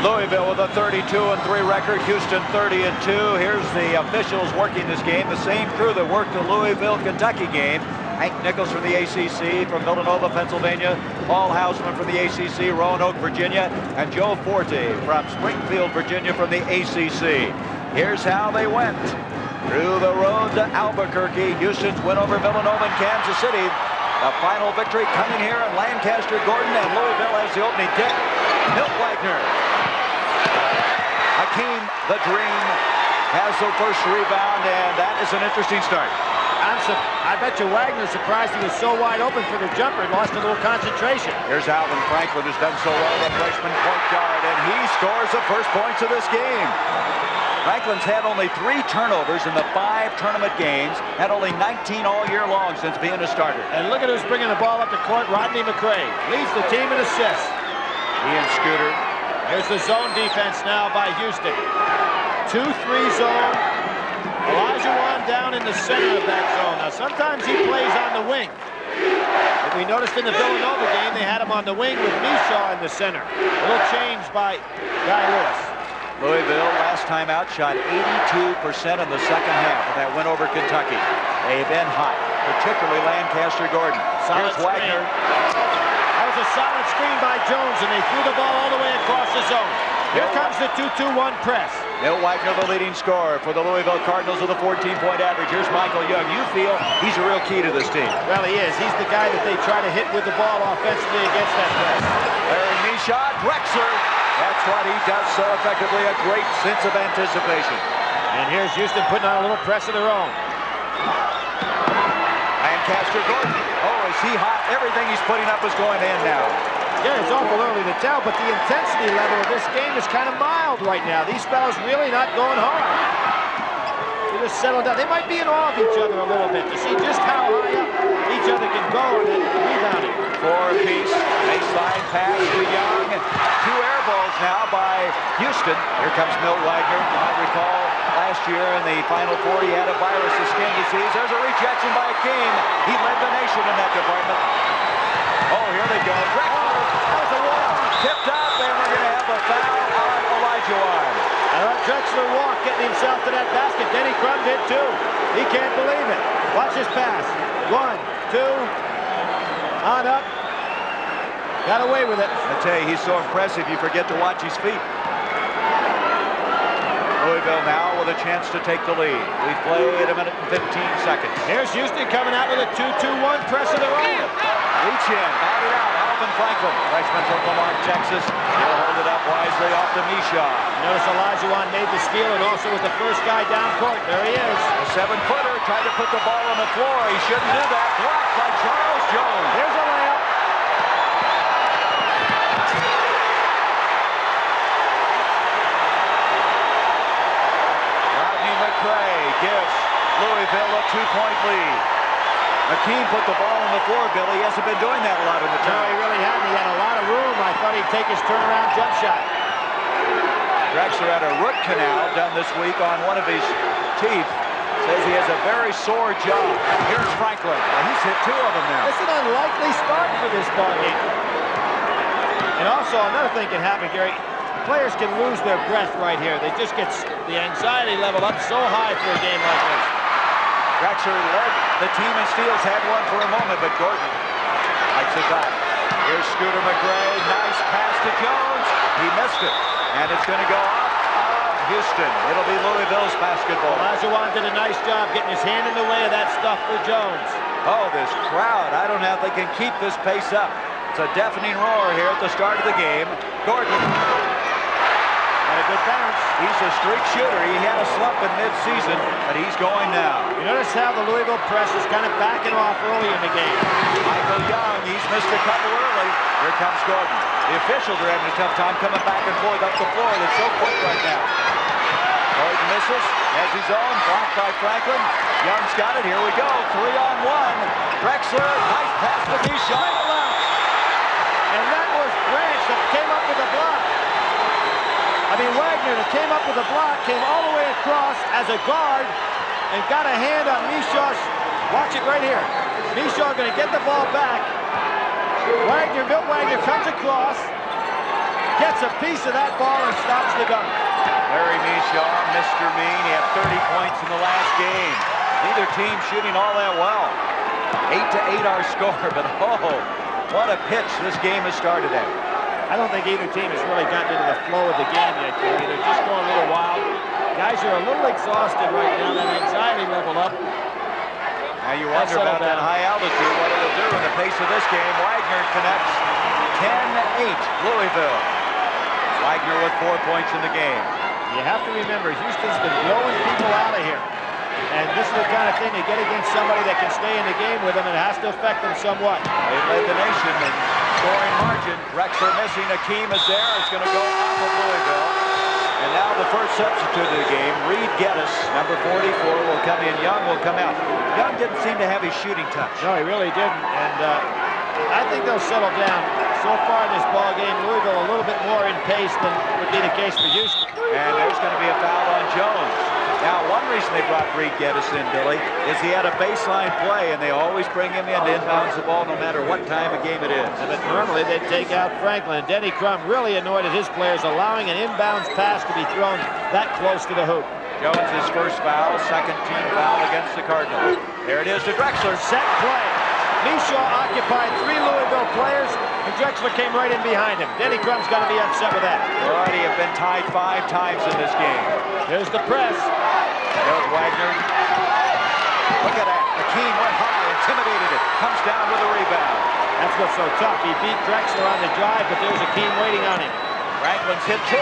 Louisville with a 32-3 record. Houston 30-2. Here's the officials working this game. The same crew that worked the Louisville, Kentucky game. Hank Nichols from the ACC, from Villanova, Pennsylvania. Paul Hausman from the ACC, Roanoke, Virginia. And Joe Forte from Springfield, Virginia, from the ACC. Here's how they went. Through the road to Albuquerque. Houston's win over Villanova and Kansas City. The final victory coming here in Lancaster, Gordon, and Louisville has the opening tip. Milt Wagner. Hakeem, the Dream, has the first rebound, and that is an interesting start. I bet you Wagner's surprised he was so wide open for the jumper and lost a little concentration. Here's Alvin Franklin, who's done so well, the freshman point guard, and he scores the first points of this game. Franklin's had only 3 turnovers in the 5 tournament games, had only 19 all year long since being a starter. And look at who's bringing the ball up the court. Rodney McRae leads the team in assists. Ian Scooter. Here's the zone defense now by Houston. 2-3 zone. Olajuwon down in the center of that zone. Now sometimes he plays on the wing. If we noticed in the Villanova game, they had him on the wing with Mishaw in the center. A little change by Guy Lewis. Louisville, last time out, shot 82% in the second half of that win over Kentucky. They've been hot, particularly Lancaster Gordon. Solid Here's Wagner. That was a solid screen by Jones, and they threw the ball all the way across the zone. Here comes the 2-2-1 press. Milt Wagner, the leading scorer for the Louisville Cardinals with a 14-point average. Here's Michael Young. You feel he's a real key to this team. Well, he is. He's the guy that they try to hit with the ball offensively against that press. Larry Mishaw, Drexler. That's what he does so effectively, a great sense of anticipation. And here's Houston putting on a little press of their own. Lancaster Gordon. Oh, is he hot? Everything he's putting up is going in now. Yeah, it's awful early to tell, but the intensity level of this game is kind of mild right now. These fellas really not going hard. They just settled down. They might be in awe of each other a little bit to see just how high up each other can go and then rebounding. 4-apiece, baseline pass to Young. 2 air balls now by Houston. Here comes Milt Wagner. You might recall last year in the Final Four, he had a virus of skin disease. There's a rejection by Hakeem. He led the nation in that department. Oh, here they go. Drexler. That was a wall. Tipped up, and we're going to have a foul on Olajuwon. Drexler walked, getting himself to that basket. Denny Crum did too. He can't believe it. Watch his pass. 1, 2, on up. Got away with it. I tell you, he's so impressive, you forget to watch his feet. Louisville now with a chance to take the lead. We've played 1 minute and 15 seconds. Here's Houston coming out with a 2-2-1 press of their own. Reach in, batted out. Alvin Franklin, freshman from Lamar, Texas. He'll hold it up wisely off to Mishaw. Notice Olajuwon made the steal and also was the first guy down court. There he is. A 7-footer tried to put the ball on the floor. He shouldn't do that. Blocked by Charles Jones. Here's a layup. Rodney McRae gives Louisville a 2-point lead. Hakeem put the ball on the floor, Billy. He hasn't been doing that a lot in the No, he really hadn't. He had a lot of room. I thought he'd take his turnaround jump shot. Drexler had a root canal done this week on one of his teeth. Says he has a very sore jaw. Here's Franklin. Well, he's hit 2 of them now. It's an unlikely start for this ball game. And also, another thing can happen, Gary. Players can lose their breath right here. They just get the anxiety level up so high for a game like this. Drexler led the team in steals, had one for a moment, but Gordon likes it back. Here's Scooter McRae. Nice pass to Jones. He missed it. And it's going to go off of Houston. It'll be Louisville's basketball. Olajuwon did a nice job getting his hand in the way of that stuff for Jones. Oh, this crowd. I don't know if they can keep this pace up. It's a deafening roar here at the start of the game. Gordon. And a good bounce. He's a streak shooter. He had a slump in mid-season, but he's going now. You notice how the Louisville press is kind of backing off early in the game. Michael Young, he's missed a couple early. Here comes Gordon. The officials are having a tough time coming back and forth up the floor. They're so quick right now. Gordon misses, has his own, blocked by Franklin. Young's got it. Here we go. 3-on-1. Drexler, nice pass to Mishaw. And that was Branch that came up with the block. Wagner that came up with a block, came all the way across as a guard and got a hand on Mishaw's. Watch it right here. Mishaw going to get the ball back. Milt Wagner comes across, gets a piece of that ball and stops the dunk. Larry Mishaw, Mr. Mean, he had 30 points in the last game. Neither team shooting all that well. 8-8 our score, but oh, what a pitch this game has started at. I don't think either team has really gotten into the flow of the game yet, Gary. They're just going a little wild. Guys are a little exhausted right now, that anxiety level up. Now you wonder about that high altitude, what it will do in the pace of this game. Wagner connects 10-8, Louisville. Wagner with 4 points in the game. You have to remember, Houston's been blowing people out of here. And this is the kind of thing they get against somebody that can stay in the game with them, and it has to affect them somewhat. They led the nation in scoring margin. Drexler missing. Hakeem is there. It's going to go off of Louisville. And now the first substitute of the game, Reed Geddes, number 44, will come in. Young will come out. Young didn't seem to have his shooting touch. No, he really didn't. And I think they'll settle down. So far in this ball game, Louisville a little bit more in pace than would be the case for Houston. And there's going to be a foul on Jones. Now, one reason they brought Reed Geddes in, Billy, is he had a baseline play, and they always bring him in to inbounds the ball no matter what time of game it is. But normally they'd take out Franklin. Denny Crum really annoyed at his players, allowing an inbounds pass to be thrown that close to the hoop. Jones' first foul, second team foul against the Cardinals. There it is to Drexler. Set play. Mishaw occupied 3 Louisville players, and Drexler came right in behind him. Denny Crum's got to be upset with that. They already have been tied 5 times in this game. There's the press. There's Wagner. Look at that. Hakeem went high, intimidated it. Comes down with a rebound. That's what's so tough. He beat Drexler on the drive, but there's Hakeem waiting on him. Franklin's hit 2.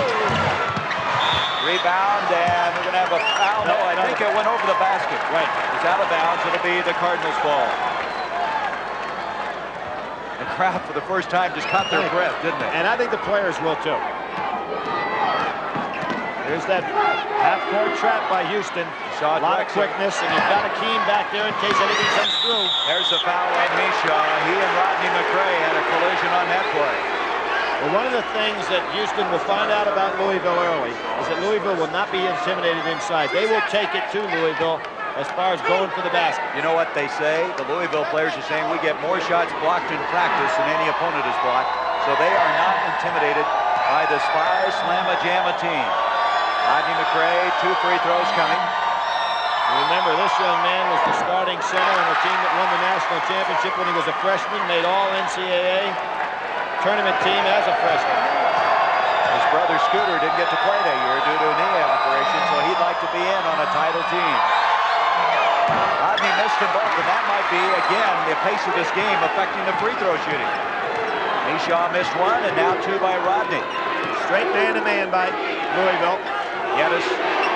Rebound, and we're going to have a foul. No, I think it went over the basket. Right. It's out of bounds. It'll be the Cardinals' ball. The crowd, for the first time, just caught their breath, didn't they? And I think the players will, too. There's that half-court trap by Houston. A lot of quickness, and you've got Hakeem back there in case anything comes through. There's a foul on Mishaw. He and Rodney McRae had a collision on that play. Well, one of the things that Houston will find out about Louisville early is that Louisville will not be intimidated inside. They will take it to Louisville as far as going for the basket. You know what they say? The Louisville players are saying we get more shots blocked in practice than any opponent has blocked. So they are not intimidated by this Slama Jama team. Rodney McRae, 2 free throws coming. Remember, this young man was the starting center on a team that won the national championship when he was a freshman, made all NCAA tournament team as a freshman. His brother Scooter didn't get to play that year due to a knee operation, so he'd like to be in on a title team. Rodney missed them both, and that might be, again, the pace of this game affecting the free throw shooting. Mishaw missed 1, and now 2 by Rodney. Straight man-to-man by Louisville. Geddes,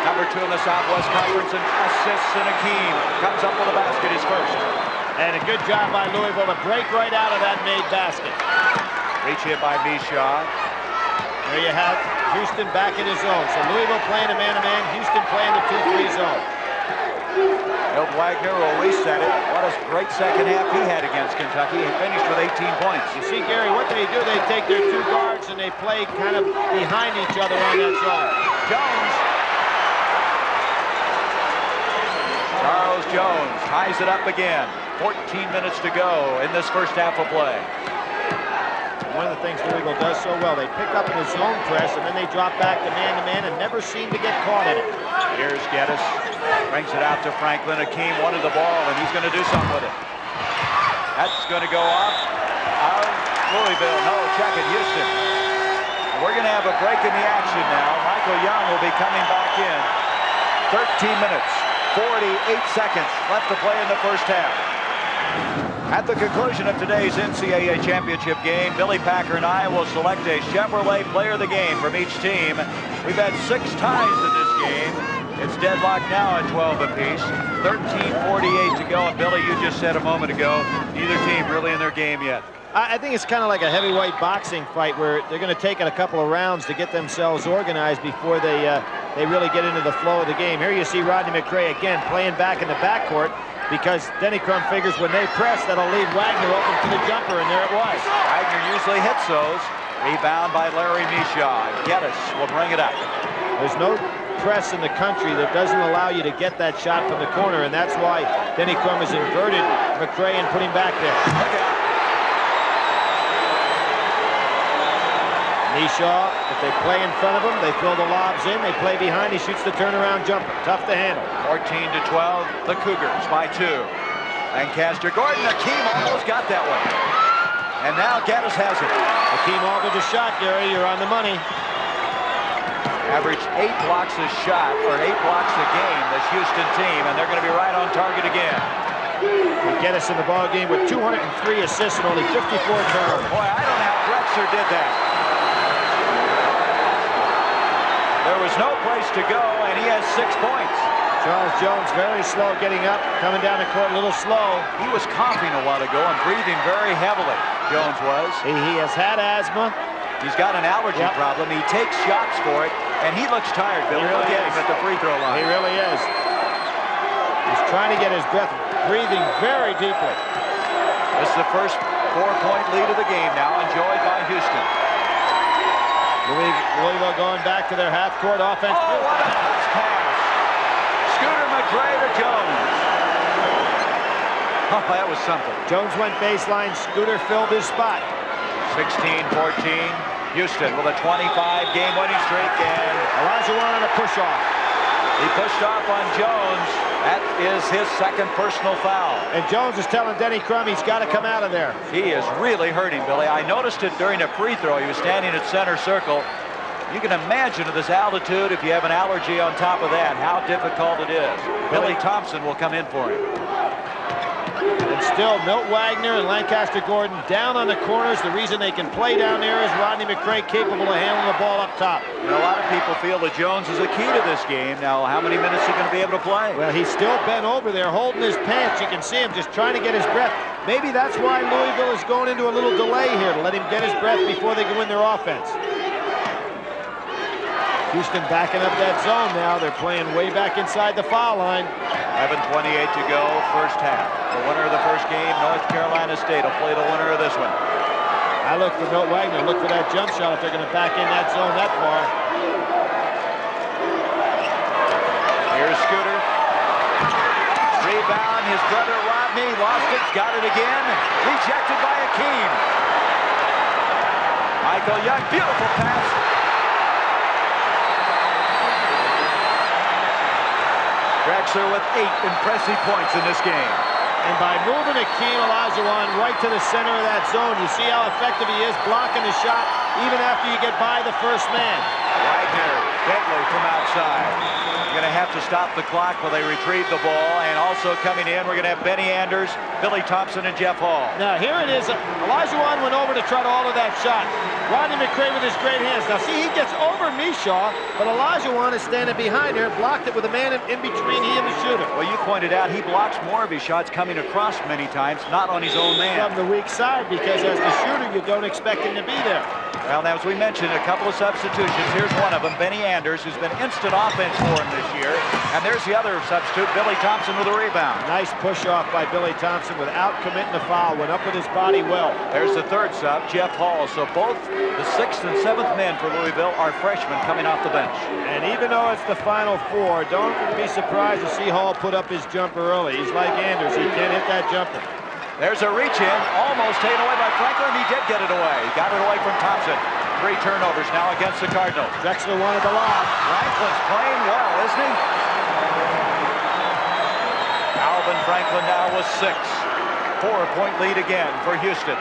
number 2 in the Southwest Conference, and assists, and Hakeem comes up with a basket, his first. And a good job by Louisville to break right out of that made basket. Reach hit by Mishaw. There you have Houston back in his zone. So Louisville playing a man-to-man, Houston playing the 2-3 zone. Milt Wagner will reset it. What a great second half he had against Kentucky. He finished with 18 points. You see, Gary, what they do, they take their 2 guards and they play kind of behind each other on that zone. Jones. Charles Jones ties it up again. 14 minutes to go in this first half of play. One of the things Louisville does so well, they pick up in the zone press and then they drop back to man-to-man and never seem to get caught in it. Here's Geddes. Brings it out to Franklin. Hakeem wanted the ball, and he's going to do something with it. That's going to go off of Louisville. No, check it, Houston. We're going to have a break in the action now. Michael Young will be coming back in. 13 minutes, 48 seconds left to play in the first half. At the conclusion of today's NCAA championship game, Billy Packer and I will select a Chevrolet player of the game from each team. We've had 6 ties in this game. It's deadlocked now at 12 apiece. 13:48 to go. And Billy, you just said a moment ago, neither team really in their game yet. I think it's kind of like a heavyweight boxing fight where they're going to take it a couple of rounds to get themselves organized before they really get into the flow of the game. Here you see Rodney McRae again playing back in the backcourt because Denny Crum figures when they press, that'll leave Wagner open for the jumper, and there it was. Wagner usually hits those. Rebound by Larry Mishaw. Geddes will bring it up. There's no press in the country that doesn't allow you to get that shot from the corner, and that's why Denny Crum has inverted McRae and put him back there. Okay. Mishaw, if they play in front of him, they throw the lobs in. They play behind, he shoots the turnaround jumper. Tough to handle. 14-12, the Cougars by 2. Lancaster Gordon, Hakeem almost got that one. And now Gaddis has it. Hakeem offered a shot, Gary. You're on the money. Averaged 8 blocks a shot, or 8 blocks a game, this Houston team, and they're going to be right on target again. They get us in the ball game with 203 assists and only 54 turnovers. Boy, I don't know how Drexler did that. There was no place to go, and he has 6 points. Charles Jones very slow getting up, coming down the court a little slow. He was coughing a while ago and breathing very heavily, Jones was. He has had asthma. He's got an allergy problem. He takes shots for it, and he looks tired, Bill. Look at him at the free throw line. He really is. He's trying to get his breath, breathing very deeply. This is the first 4-point lead of the game now, enjoyed by Houston. Louisville going back to their half-court offense. Oh, what a pass! Scooter McRae to Jones. Oh, that was something. Jones went baseline. Scooter filled his spot. 16-14. Houston with a 25-game winning streak, and Olajuwon on a push-off. He pushed off on Jones. That is his second personal foul. And Jones is telling Denny Crum he's got to come out of there. He is really hurting, Billy. I noticed it during a free throw. He was standing at center circle. You can imagine at this altitude, if you have an allergy on top of that, how difficult it is. Billy Thompson will come in for him. And still, Milt Wagner and Lancaster Gordon down on the corners. The reason they can play down there is Rodney McRae capable of handling the ball up top. You know, a lot of people feel that Jones is a key to this game. Now, how many minutes is he going to be able to play? Well, he's still bent over there holding his pants. You can see him just trying to get his breath. Maybe that's why Louisville is going into a little delay here, to let him get his breath before they can win their offense. Houston backing up that zone now. They're playing way back inside the foul line. 11:28 to go, first half. The winner of the first game, North Carolina State, will play the winner of this one. I look for Milt Wagner. Look for that jump shot if they're going to back in that zone that far. Here's Scooter. Rebound, his brother Rodney lost it, got it again. Rejected by Hakeem. Michael Young, beautiful pass. Drexler with 8 impressive points in this game. And by moving Hakeem Olajuwon right to the center of that zone, you see how effective he is blocking the shot even after you get by the first man. Wagner, Bentley from outside. You're going to have to stop the clock while they retrieve the ball. And also coming in, we're going to have Benny Anders, Billy Thompson, and Jeff Hall. Now here it is. Olajuwon went over to try to alter that shot. Rodney McRae with his great hands. Now see, he gets over Mishaw, but Olajuwon is standing behind her, blocked it with a man in between he and the shooter. Well, you pointed out he blocks more of his shots coming across many times, not on his own man. From the weak side, because as the shooter, you don't expect him to be there. Well, now, as we mentioned, a couple of substitutions. Here's one of them, Benny Anders, who's been instant offense for him this year. And there's the other substitute, Billy Thompson, with a rebound. Nice push-off by Billy Thompson without committing a foul. Went up with his body well. There's the third sub, Jeff Hall. So both the 6th and 7th men for Louisville are freshmen coming off the bench. And even though it's the Final Four, don't be surprised to see Hall put up his jumper early. He's like Anders. He can't hit that jumper. There's a reach-in, almost taken away by Franklin. He did get it away. He got it away from Thompson. 3 turnovers now against the Cardinals. Drexler wanted the lob. Franklin's playing well, isn't he? Alvin Franklin now with 6. 4-point lead again for Houston.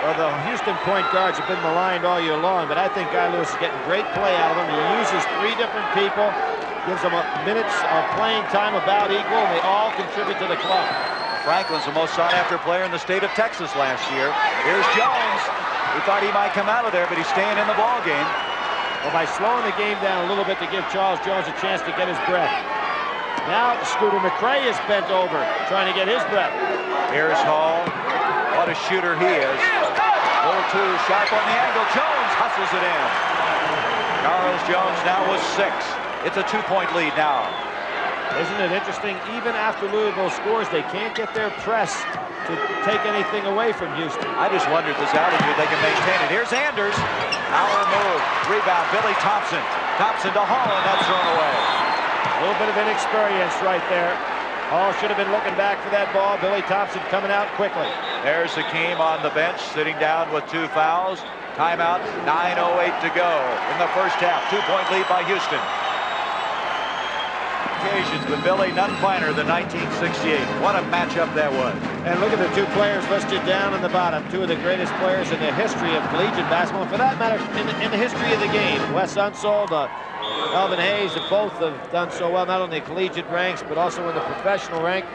Well, the Houston point guards have been maligned all year long, but I think Guy Lewis is getting great play out of them. He uses 3 different people, gives them minutes of playing time about equal, and they all contribute to the club. Franklin's the most sought-after player in the state of Texas last year. Here's Jones. We thought he might come out of there, but he's staying in the ball game. Well, by slowing the game down a little bit to give Charles Jones a chance to get his breath. Now Scooter McRae is bent over, trying to get his breath. Here's Hall. What a shooter he is. A little too sharp on the angle. Jones hustles it in. Charles Jones now with 6. It's a 2-point lead now. Isn't it interesting? Even after Louisville scores, they can't get their press to take anything away from Houston. I just wonder if this altitude they can maintain it. Here's Anders. Power move. Rebound, Billy Thompson. Thompson to Hall, and that's thrown away. A little bit of inexperience right there. Hall should have been looking back for that ball. Billy Thompson coming out quickly. There's Hakeem on the bench, sitting down with 2 fouls. Timeout, 9:08 to go in the first half. 2-point lead by Houston. Occasions, but Billy, none finer than 1968. What a matchup that was. And look at the 2 players listed down in the bottom. 2 of the greatest players in the history of collegiate basketball. And for that matter, in the history of the game. Wes Unseld, Elvin Hayes have both have done so well, not only in the collegiate ranks, but also in the professional rank.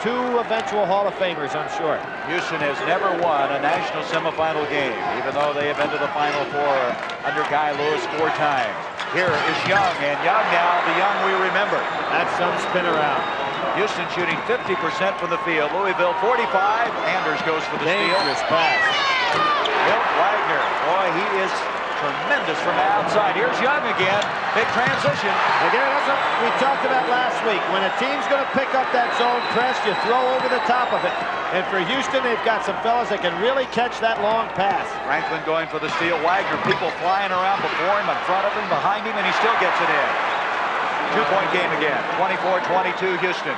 2 eventual Hall of Famers, I'm sure. Houston has never won a national semifinal game, even though they have been to the Final Four under Guy Lewis 4 times. Here is Young, and Young now, the Young we remember. That's some spin around. Houston shooting 50% from the field. Louisville 45. Anders goes for the steal. Dangerous pass. Milt Wagner, boy, he is tremendous from the outside. Here's Young again. Big transition. Again, that's what we talked about last week. When a team's going to pick up that zone press, you throw over the top of it. And for Houston, they've got some fellas that can really catch that long pass. Franklin going for the steal. Wagner, people flying around before him, in front of him, behind him, and he still gets it in. 2-point game again. 24-22 Houston.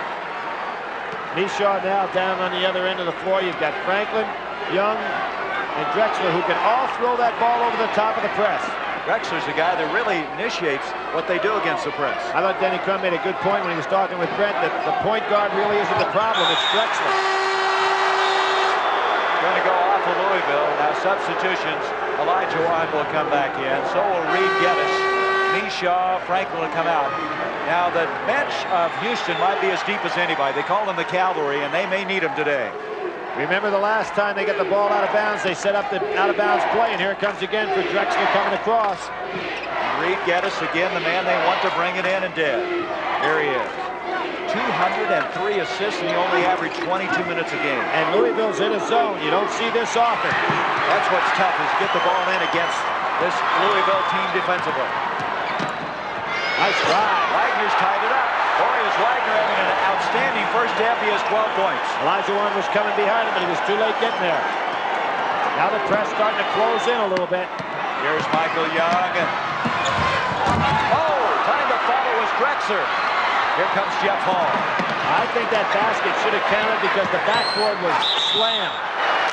Mishaw now down on the other end of the floor. You've got Franklin, Young, and Drexler, who can all throw that ball over the top of the press. Drexler's the guy that really initiates what they do against the press. I thought Denny Crum made a good point when he was talking with Brent that the point guard really isn't the problem, it's Drexler. Going to go off of Louisville. Now substitutions. Olajuwon will come back in. So will Reed Geddes. Mishaw, Franklin will come out. Now the bench of Houston might be as deep as anybody. They call them the cavalry, and they may need them today. Remember the last time they got the ball out of bounds, they set up the out-of-bounds play, and here it comes again for Drexler coming across. Reed Geddes again, the man they want to bring it in, and did. Here he is. 203 assists, and he only averaged 22 minutes a game. And Louisville's in a zone. You don't see this often. That's what's tough, is get the ball in against this Louisville team defensively. Nice drive. Wagner's tied it up. Boy, is Wagner having an outstanding first half. He has 12 points. Olajuwon was coming behind him, but he was too late getting there. Now the press starting to close in a little bit. Here's Michael Young. Oh, time to follow was Drexler. Here comes Jeff Hall. I think that basket should have counted because the backboard was slammed.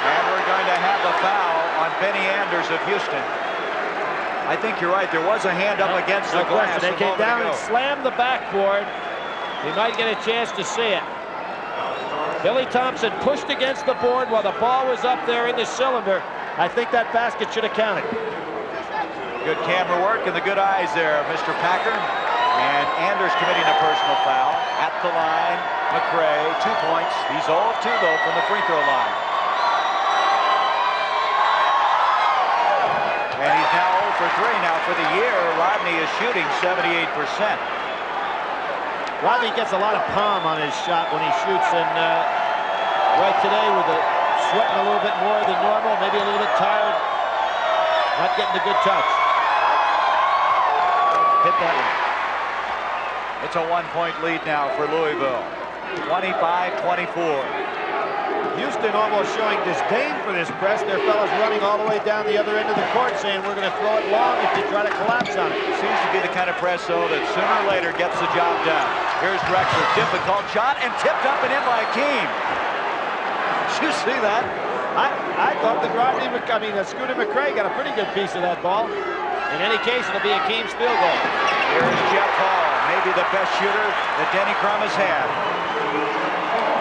And we're going to have a foul on Benny Anders of Houston. I think you're right. There was a hand up against the glass. They came down and slammed the backboard. We might get a chance to see it. Billy Thompson pushed against the board while the ball was up there in the cylinder. I think that basket should have counted. Good camera work and the good eyes there of Mr. Packer. And Anders committing a personal foul at the line. McRae, 2 points. He's 0 of 2 though from the free throw line. And he's now 0 for 3. Now for the year, Rodney is shooting 78%. Rodney gets a lot of palm on his shot when he shoots, and right today with the sweating a little bit more than normal, maybe a little bit tired, not getting a good touch. Hit that one. It's a 1-point lead now for Louisville. 25-24. Houston almost showing disdain for this press. Their fellas running all the way down the other end of the court saying we're going to throw it long if you try to collapse on it. Seems to be the kind of press, though, that sooner or later gets the job done. Here's Drexler, difficult shot, and tipped up and in by Hakeem. Did you see that? I thought that Scooter McRae got a pretty good piece of that ball. In any case, it'll be Hakeem's field goal. Here's Jeff Hall, maybe the best shooter that Denny Crum has had.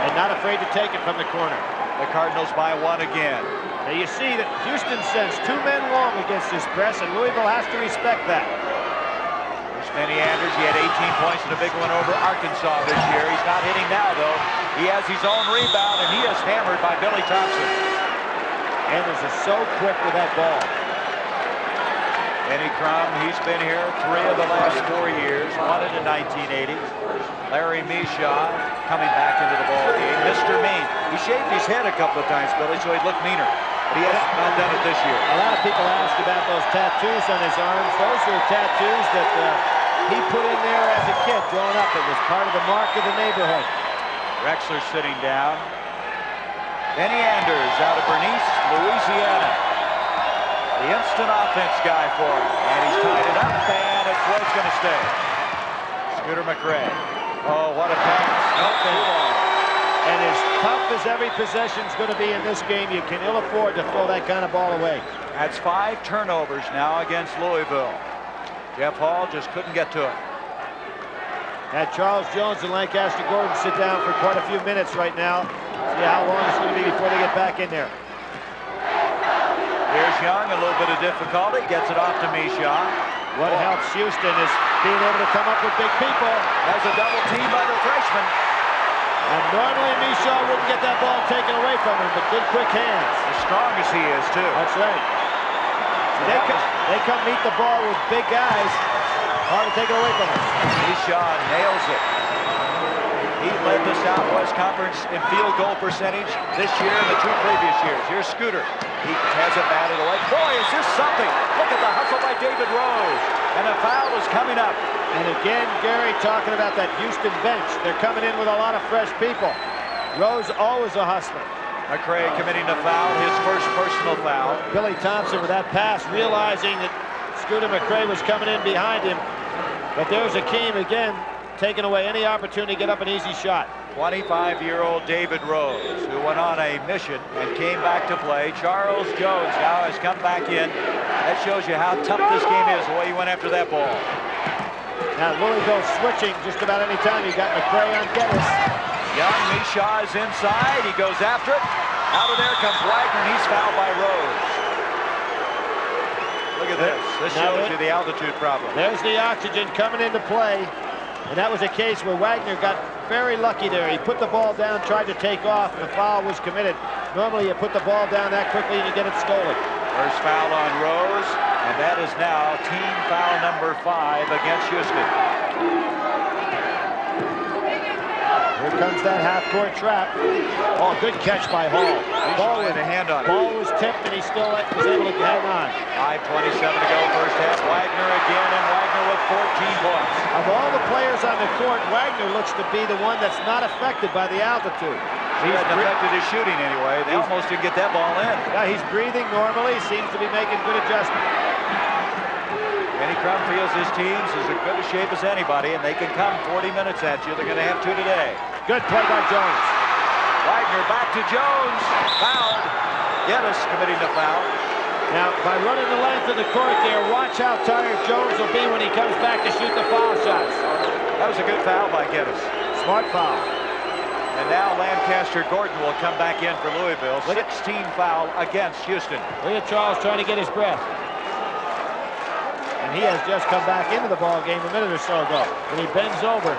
And not afraid to take it from the corner. The Cardinals by 1 again. Now you see that Houston sends 2 men long against this press, and Louisville has to respect that. There's Benny Anders. He had 18 points in a big one over Arkansas this year. He's not hitting now, though. He has his own rebound, and he is hammered by Billy Thompson. Anders is so quick with that ball. Denny Crum, he's been here 3 of the last 4 years, 1 in the 1980s. Larry Mishaw coming back into the ball game. Mr. Mean. He shaved his head a couple of times, Billy, so he looked meaner. But he has not done it this year. A lot of people ask about those tattoos on his arms. Those are tattoos that he put in there as a kid growing up. It was part of the mark of the neighborhood. Drexler sitting down. Benny Anders out of Bernice, Louisiana. The instant offense guy for him. And he's tied it up, and it's where it's going to stay. Scooter McRae. Oh, what a pass. Too long. And as tough as every possession is going to be in this game, you can ill afford to throw that kind of ball away. That's 5 turnovers now against Louisville. Jeff Hall just couldn't get to it. Had Charles Jones and Lancaster Gordon sit down for quite a few minutes right now. See how long it's going to be before they get back in there. Here's Young, a little bit of difficulty, gets it off to Misha. What helps Houston is being able to come up with big people. There's a double team by the freshman. And normally Misha wouldn't get that ball taken away from him, but good quick hands. As strong as he is, too. That's right. So they come meet the ball with big guys. Hard to take it away from him. Misha nails it. He led the Southwest Conference in field goal percentage this year and the 2 previous years. Here's Scooter. He has it batted away. Boy, is this something. Look at the hustle by David Rose. And a foul is coming up. And again, Gary talking about that Houston bench. They're coming in with a lot of fresh people. Rose always a hustler. McCray committing a foul, his first personal foul. Billy Thompson with that pass, realizing that Scooter McCray was coming in behind him. But there's Hakeem again, taking away any opportunity to get up an easy shot. 25-year-old David Rose, who went on a mission and came back to play. Charles Jones now has come back in. That shows you how tough this game is, the way he went after that ball. Now Louisville switching just about any time. You got McCray on Geddes. Young, Misha is inside. He goes after it. Out of there comes Wagner, and he's fouled by Rose. Look at this. This shows you the altitude problem. There's the oxygen coming into play. And that was a case where Wagner got very lucky there. He put the ball down, tried to take off, and the foul was committed. Normally you put the ball down that quickly and you get it stolen. First foul on Rose, and that is now team foul number 5 against Houston. Here comes that half-court trap. Oh, good catch by Hall. Ball with a hand on it. Ball was tipped, and he still was able to hang on. 5:27 to go first half. Wagner again, and Wagner with 14 points. Of all the players on the court, Wagner looks to be the one that's not affected by the altitude. He hasn't affected his shooting anyway. They almost didn't get that ball in. Yeah, he's breathing normally. Seems to be making good adjustments. Kenny Crum feels his team's as good a shape as anybody, and they can come 40 minutes at you. They're going to have 2 today. Good play by Jones. Wagner back to Jones. Fouled. Geddes committing the foul. Now, by running the length of the court there, watch how tired Jones will be when he comes back to shoot the foul shots. That was a good foul by Geddes. Smart foul. And now Lancaster Gordon will come back in for Louisville. 16 foul against Houston. Look at Charles trying to get his breath. And he has just come back into the ball game a minute or so ago. When he bends over.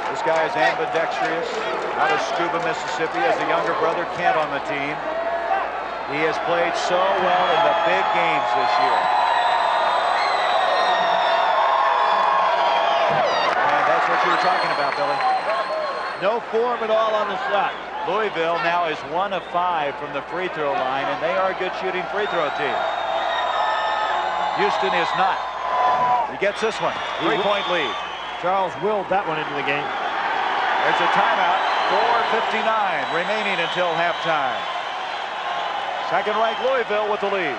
This guy is ambidextrous, out of Scuba, Mississippi, as a younger brother, Kent on the team. He has played so well in the big games this year. And that's what you were talking about, Billy. No form at all on the shot. Louisville now is 1 of 5 from the free throw line, and they are a good shooting free throw team. Houston is not. He gets this one. 3-point lead. Charles willed that one into the game. There's a timeout. 4:59 remaining until halftime. Second-ranked Louisville with the lead.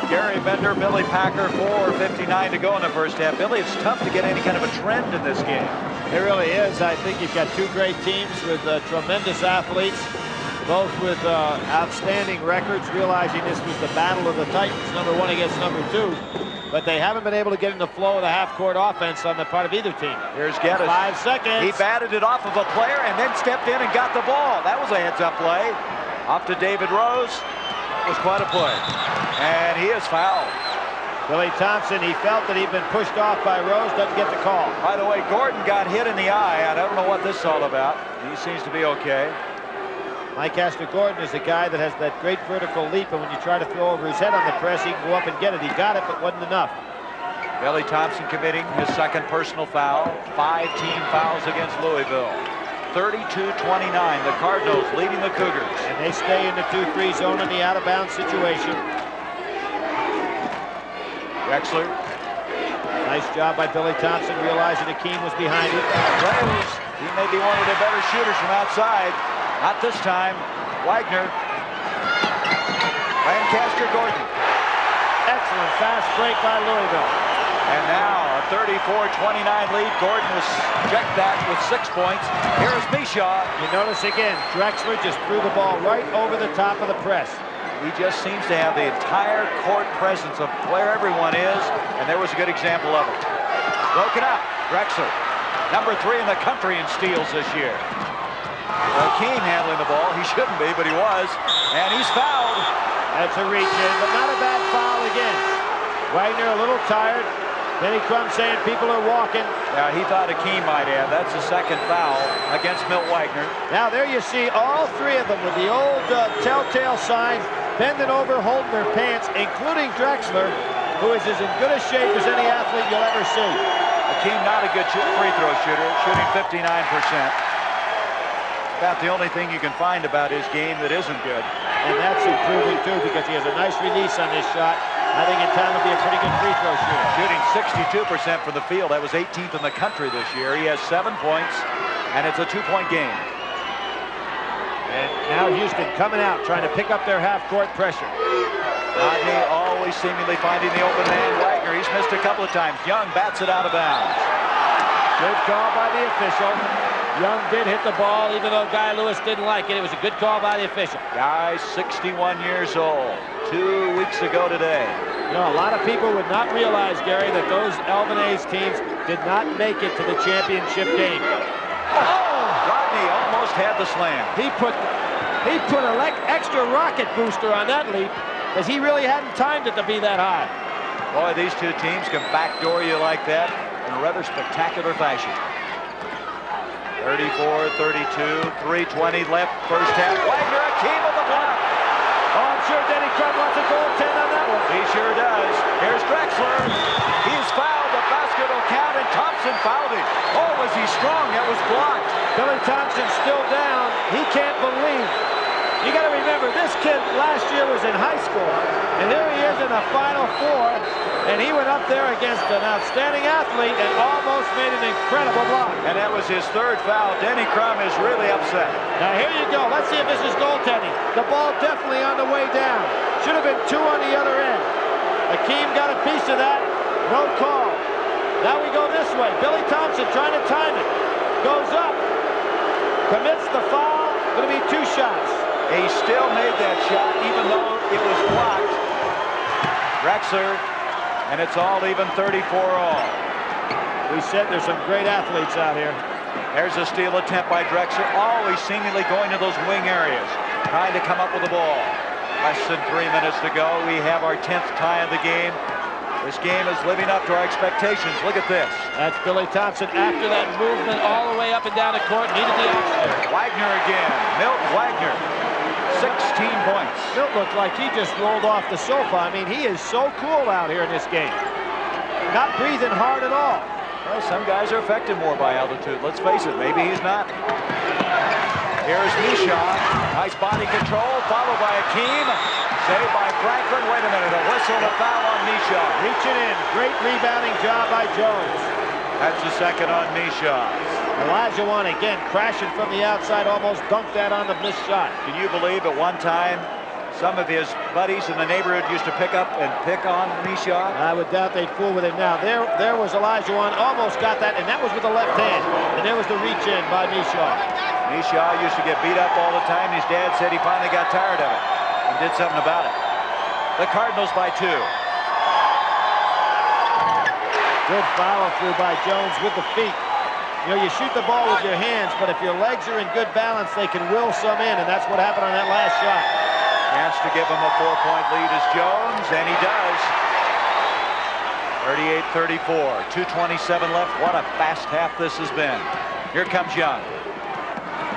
Gary Bender, Billy Packer, 4:59 to go in the first half. Billy, it's tough to get any kind of a trend in this game. It really is. I think you've got 2 great teams with tremendous athletes, both with outstanding records, realizing this was the battle of the Titans, number 1 against number 2. But they haven't been able to get in the flow of the half-court offense on the part of either team. Here's Geddes. 5 seconds. He batted it off of a player and then stepped in and got the ball. That was a heads-up play. Off to David Rose. It was quite a play. And he is fouled. Billy Thompson, he felt that he'd been pushed off by Rose, doesn't get the call. By the way, Gordon got hit in the eye. I don't know what this is all about. He seems to be okay. Lancaster Gordon is a guy that has that great vertical leap, and when you try to throw over his head on the press, he can go up and get it. He got it, but wasn't enough. Billy Thompson committing his second personal foul. 5 team fouls against Louisville. 32-29, the Cardinals leading the Cougars. And they stay in the 2-3 zone in the out-of-bounds situation. Drexler. Nice job by Billy Thompson, realizing Hakeem was behind him. He may be one of the better shooters from outside. Not this time. Wagner. Lancaster Gordon. Excellent fast break by Louisville. And now a 34-29 lead. Gordon was checked that with 6 points. Here's Mishaw. You notice again, Drexler just threw the ball right over the top of the press. He just seems to have the entire court presence of where everyone is, and there was a good example of it. Broken up. Drexler, number 3 in the country in steals this year. Hakeem handling the ball. He shouldn't be, but he was. And he's fouled. That's a reach in, but not a bad foul again. Wagner a little tired. Denny Crum saying people are walking. Yeah, he thought Hakeem might have. That's the second foul against Milt Wagner. Now there you see all 3 of them with the old telltale signs, bending over, holding their pants, including Drexler, who is as in good a shape as any athlete you'll ever see. Hakeem not a good free throw shooter, shooting 59%. About the only thing you can find about his game that isn't good. And that's improving too, because he has a nice release on this shot. I think in time will be a pretty good free throw shooter. Shooting 62% from the field. That was 18th in the country this year. He has 7 points, and it's a 2-point game. And now Houston coming out, trying to pick up their half-court pressure. Rodney always seemingly finding the open man. Wagner, he's missed a couple of times. Young bats it out of bounds. Good call by the official. Young did hit the ball, even though Guy Lewis didn't like it. It was a good call by the official. Guy, 61 years old. 2 weeks ago today. You know, a lot of people would not realize, Gary, that those Alvin A's teams did not make it to the championship game. Oh! Rodney almost had the slam. He put an extra rocket booster on that leap, because he really hadn't timed it to be that high. Boy, these 2 teams can backdoor you like that in a rather spectacular fashion. 34-32, 3:20 left, first half. Wagner, Hakeem on the block. Oh, I'm sure Denny Crum wants a goaltend on that one. He sure does. Here's Drexler. He's fouled. The basket will count, and Thompson fouled him. Oh, was he strong? That was blocked. Billy Thompson still down. He can't believe. You got to remember, this kid last year was in high school, and here he is in the Final Four, and he went up there against an outstanding athlete and almost made an incredible block. And that was his 3rd foul. Denny Crum is really upset. Now here you go. Let's see if this is goaltending. The ball definitely on the way down. Should have been 2 on the other end. Hakeem got a piece of that. No call. Now we go this way. Billy Thompson trying to time it. Goes up. Commits the foul. Going to be 2 shots. He still made that shot, even though it was blocked. Drexler, and it's all even 34 all. We said there's some great athletes out here. There's a steal attempt by Drexler, always seemingly going to those wing areas, trying to come up with the ball. Less than 3 minutes to go. We have our 10th tie of the game. This game is living up to our expectations. Look at this. That's Billy Thompson after that movement all the way up and down the court. Needed the oxygen. Wagner again. Milt Wagner. 16 points. Milt looked like he just rolled off the sofa. I mean, he is so cool out here in this game. Not breathing hard at all. Well, some guys are affected more by altitude. Let's face it, maybe he's not. Here's Mishaw. Nice body control, followed by Hakeem. Saved by Franklin. Wait a minute, a whistle and a foul on Mishaw. Reaching in. Great rebounding job by Jones. That's the second on Mishaw. Olajuwon again crashing from the outside, almost dunked that on the missed shot. Can you believe at one time some of his buddies in the neighborhood used to pick on Mishaw? I would doubt they'd fool with him now. There was Olajuwon, almost got that, and that was with the left hand. And there was the reach in by Mishaw. Mishaw used to get beat up all the time. His dad said he finally got tired of it and did something about it. The Cardinals by 2. Good follow through by Jones with the feet. You know, you shoot the ball with your hands, but if your legs are in good balance, they can will some in, and that's what happened on that last shot. Chance to give him a 4-point lead is Jones, and he does. 38-34, 2:27 left. What a fast half this has been. Here comes Young.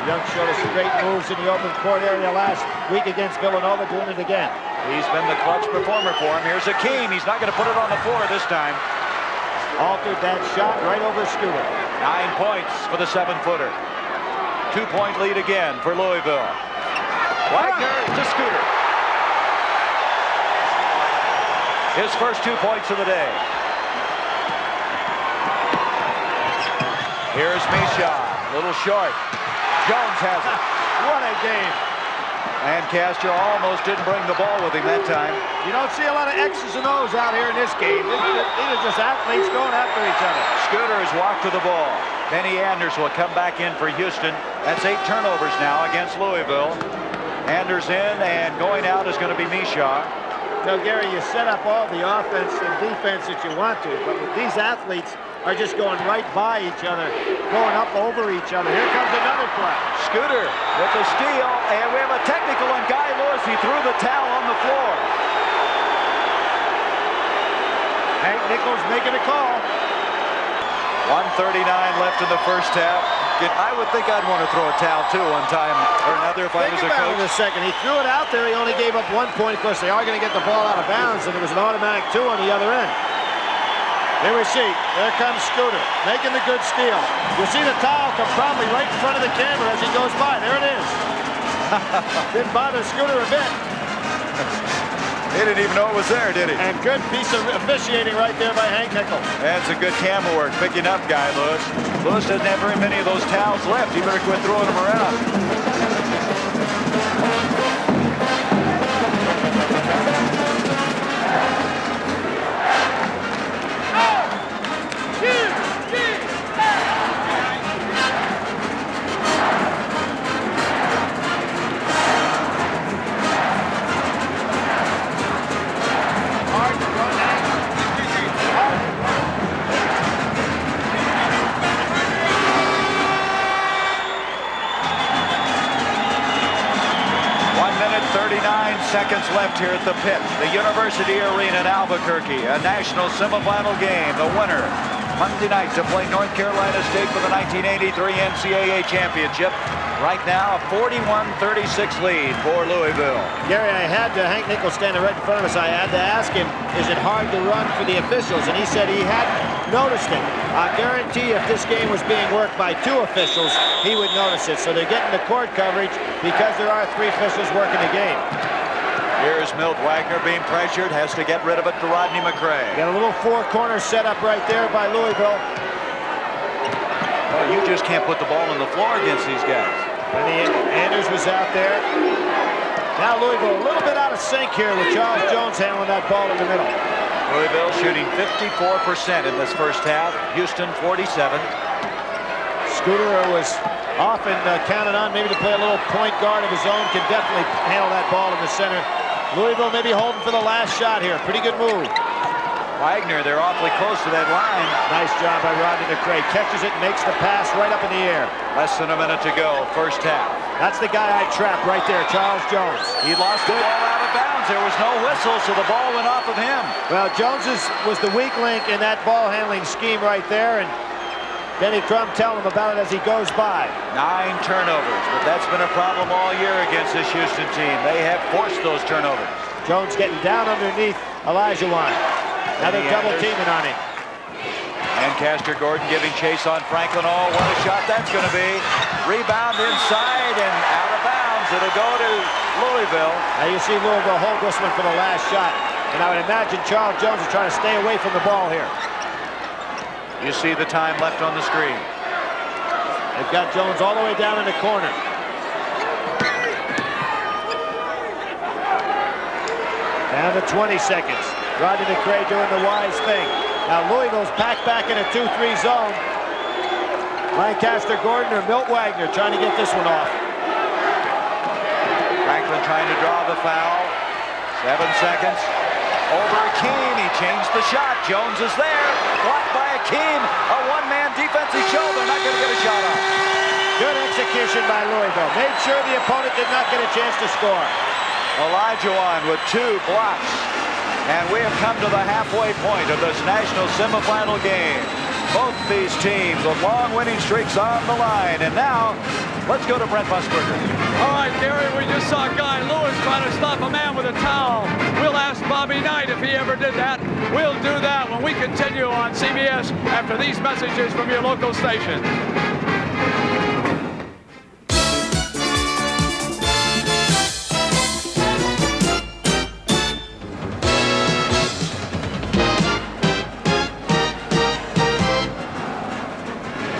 Young showed us great moves in the open court area last week against Villanova, doing it again. He's been the clutch performer for him. Here's Hakeem. He's not going to put it on the floor this time. Altered that shot right over Scooter. 9 points for the 7-footer. 2-point lead again for Louisville. Wagner to Scooter. His first 2 points of the day. Here's Mishaw, a little short. Jones has it. What a game. And Castro almost didn't bring the ball with him that time. You don't see a lot of X's and O's out here in this game. These are just athletes going after each other. Scooter has walked to the ball. Benny Anders will come back in for Houston. That's 8 turnovers now against Louisville. Anders in, and going out is going to be Misha. So, Gary, you set up all the offense and defense that you want to, but with these athletes are just going right by each other, going up over each other. Here comes another play. Scooter with the steal, and we have a technical on Guy Lewis. He threw the towel on the floor. Hank Nichols making a call. 1:39 left in the first half. I would think I'd want to throw a towel too one time or another if I was a coach. In a second. He threw it out there. He only gave up 1 point. Of course, they are going to get the ball out of bounds, and it was an automatic 2 on the other end. Here we see, there comes Scooter, making the good steal. You'll see the towel come probably right in front of the camera as he goes by. There it is. Didn't bother Scooter a bit. He didn't even know it was there, did he? And good piece of officiating right there by Hank Nichols. That's a good camera work, picking up Guy Lewis. Lewis doesn't have very many of those towels left. He better quit throwing them around. Seconds left here at the pit, the University Arena in Albuquerque, a national semifinal game. The winner Monday night to play North Carolina State for the 1983 NCAA championship. Right now, a 41-36 lead for Louisville. Gary, I had Hank Nichols standing right in front of us. I had to ask him, is it hard to run for the officials? And he said he hadn't noticed it. I guarantee if this game was being worked by 2 officials, he would notice it. So they're getting the court coverage because there are 3 officials working the game. Here's Milt Wagner being pressured, has to get rid of it to Rodney McRae. Got a little 4-corner setup right there by Louisville. Oh, you just can't put the ball on the floor against these guys. Benny Anders was out there. Now Louisville a little bit out of sync here with Charles Jones handling that ball in the middle. Louisville shooting 54% in this first half. Houston 47. Scooter was often counted on maybe to play a little point guard of his own. Can definitely handle that ball in the center. Louisville maybe holding for the last shot here. Pretty good move. Wagner, they're awfully close to that line. Nice job by Rodney McRae. Catches it, makes the pass right up in the air. Less than a minute to go, first half. That's the guy I trapped right there, Charles Jones. He lost the ball out of bounds. There was no whistle, so the ball went off of him. Well, Jones was the weak link in that ball handling scheme right there, and Denny Crum telling him about it as he goes by. 9 turnovers, but that's been a problem all year against this Houston team. They have forced those turnovers. Jones getting down underneath Olajuwon. Now they're double teaming on him. And Castor Gordon giving chase on Franklin. Oh, what a shot that's going to be. Rebound inside and out of bounds. It'll go to Louisville. Now you see Louisville hold this one for the last shot. And I would imagine Charles Jones is trying to stay away from the ball here. You see the time left on the screen. They've got Jones all the way down in the corner. Down to 20 seconds. Rodney McRae doing the wise thing. Now Louisville's packed back in a 2-3 zone. Lancaster Gordon or Milt Wagner trying to get this one off. Franklin trying to draw the foul. 7 seconds. Over Hakeem, he changed the shot. Jones is there. Blocked by Hakeem. A one-man defensive shoulder. Not going to get a shot off. Good execution by Louisville. Made sure the opponent did not get a chance to score. Olajuwon with 2 blocks. And we have come to the halfway point of this national semifinal game. Both these teams with long winning streaks on the line. And now, let's go to Brent Musburger. All right, Gary, we just saw Guy Lewis trying to stop a man with a towel. We'll ask Bobby Knight if he ever did that. We'll do that when we continue on CBS after these messages from your local station.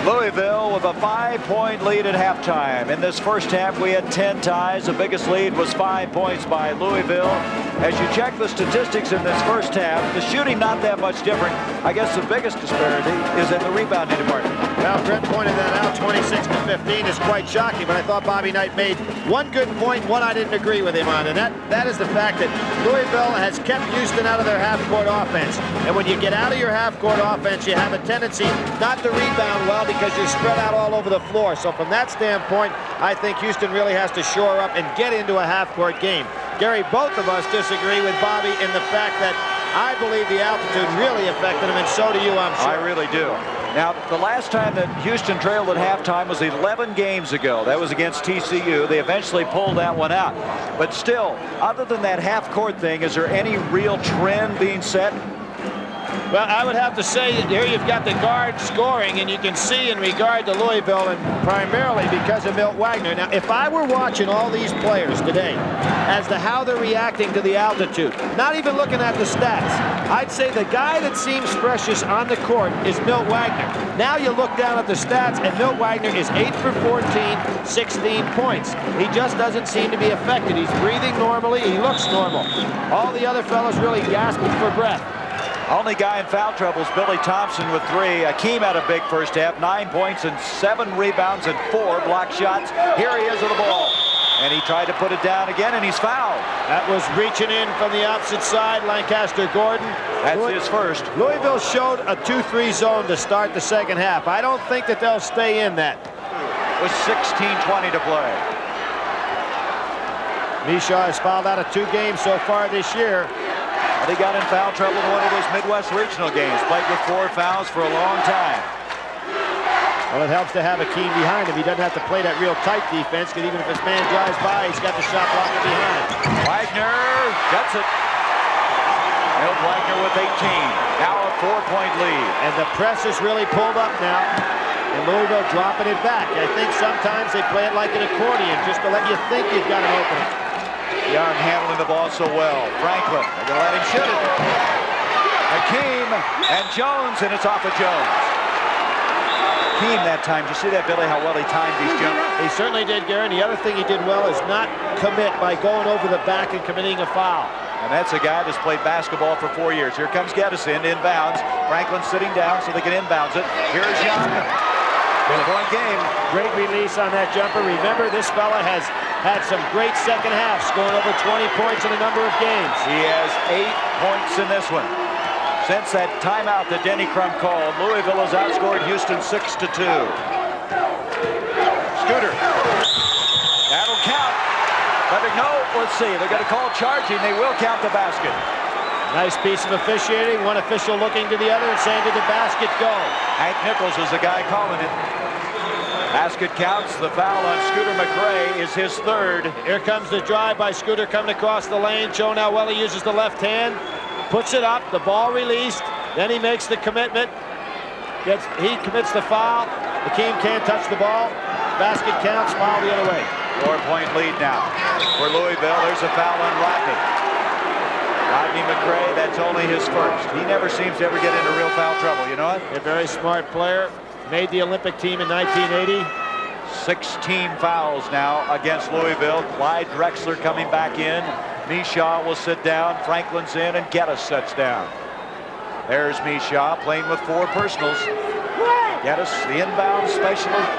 Louisville with a 5-point lead at halftime. In this first half, we had 10 ties. The biggest lead was 5 points by Louisville. As you check the statistics in this first half, the shooting not that much different. I guess the biggest disparity is in the rebounding department. Well, Brent pointed that out. 26 to 15 is quite shocking, but I thought Bobby Knight made one good point, one I didn't agree with him on, and that is the fact that Louisville has kept Houston out of their half-court offense. And when you get out of your half-court offense, you have a tendency not to rebound well because you're spread out all over the floor. So from that standpoint, I think Houston really has to shore up and get into a half-court game. Gary, both of us disagree with Bobby in the fact that I believe the altitude really affected him, and so do you, I'm sure. I really do. Now, the last time that Houston trailed at halftime was 11 games ago. That was against TCU. They eventually pulled that one out. But still, other than that half-court thing, is there any real trend being set? Well, I would have to say that here you've got the guard scoring, and you can see in regard to Louisville, and primarily because of Milt Wagner. Now, if I were watching all these players today as to how they're reacting to the altitude, not even looking at the stats, I'd say the guy that seems freshest on the court is Milt Wagner. Now you look down at the stats, and Milt Wagner is 8 for 14, 16 points. He just doesn't seem to be affected. He's breathing normally. He looks normal. All the other fellows really gasping for breath. Only guy in foul trouble is Billy Thompson with 3. Hakeem had a big first half, 9 points and 7 rebounds and 4 block shots. Here he is with the ball. And he tried to put it down again, and he's fouled. That was reaching in from the opposite side, Lancaster Gordon. That's his first. Louisville showed a 2-3 zone to start the second half. I don't think that they'll stay in that. With 16:20 to play. Mishaw has fouled out of 2 games so far this year. He got in foul trouble in one of his Midwest regional games. Played with 4 fouls for a long time. Well, it helps to have Hakeem behind him. He doesn't have to play that real tight defense, because even if his man drives by, he's got the shot blocker behind. Wagner gets it. Milt Wagner with 18. Now a 4-point lead. And the press is really pulled up now. And Louisville dropping it back. I think sometimes they play it like an accordion, just to let you think you've got an opening. Young handling the ball so well. Franklin, they're going to let him shoot it. Hakeem and Jones, and it's off of Jones. Hakeem that time. Did you see that, Billy, how well he timed these jumps? He certainly did, Gary. And the other thing he did well is not commit by going over the back and committing a foul. And that's a guy that's played basketball for 4 years. Here comes Geddes inbounds. Franklin sitting down so they can inbounds it. Here's Young. Point game. Great release on that jumper. Remember, this fella has had some great second halves, scoring over 20 points in a number of games. He has 8 points in this one. Since that timeout that Denny Crum called, Louisville has outscored Houston 6-2. Scooter. That'll count. But no, let's see. They're going to call charging. They will count the basket. Nice piece of officiating. One official looking to the other and saying, did the basket go? Hank Nichols is the guy calling it. Basket counts. The foul on Scooter McRae is his 3rd. Here comes the drive by Scooter coming across the lane. Joe now well, he uses the left hand. Puts it up. The ball released. Then he makes the commitment. He commits the foul. Hakeem can't touch the ball. Basket counts. Foul the other way. 4-point lead now for Louisville. There's a foul on Rodney. Rodney McRae, that's only his first. He never seems to ever get into real foul trouble, you know what? A very smart player. Made the Olympic team in 1980. 16 fouls now against Louisville. Clyde Drexler coming back in. Mishaw will sit down. Franklin's in, and Geddes sets down. There's Mishaw playing with 4 personals. Geddes, the inbound specialist,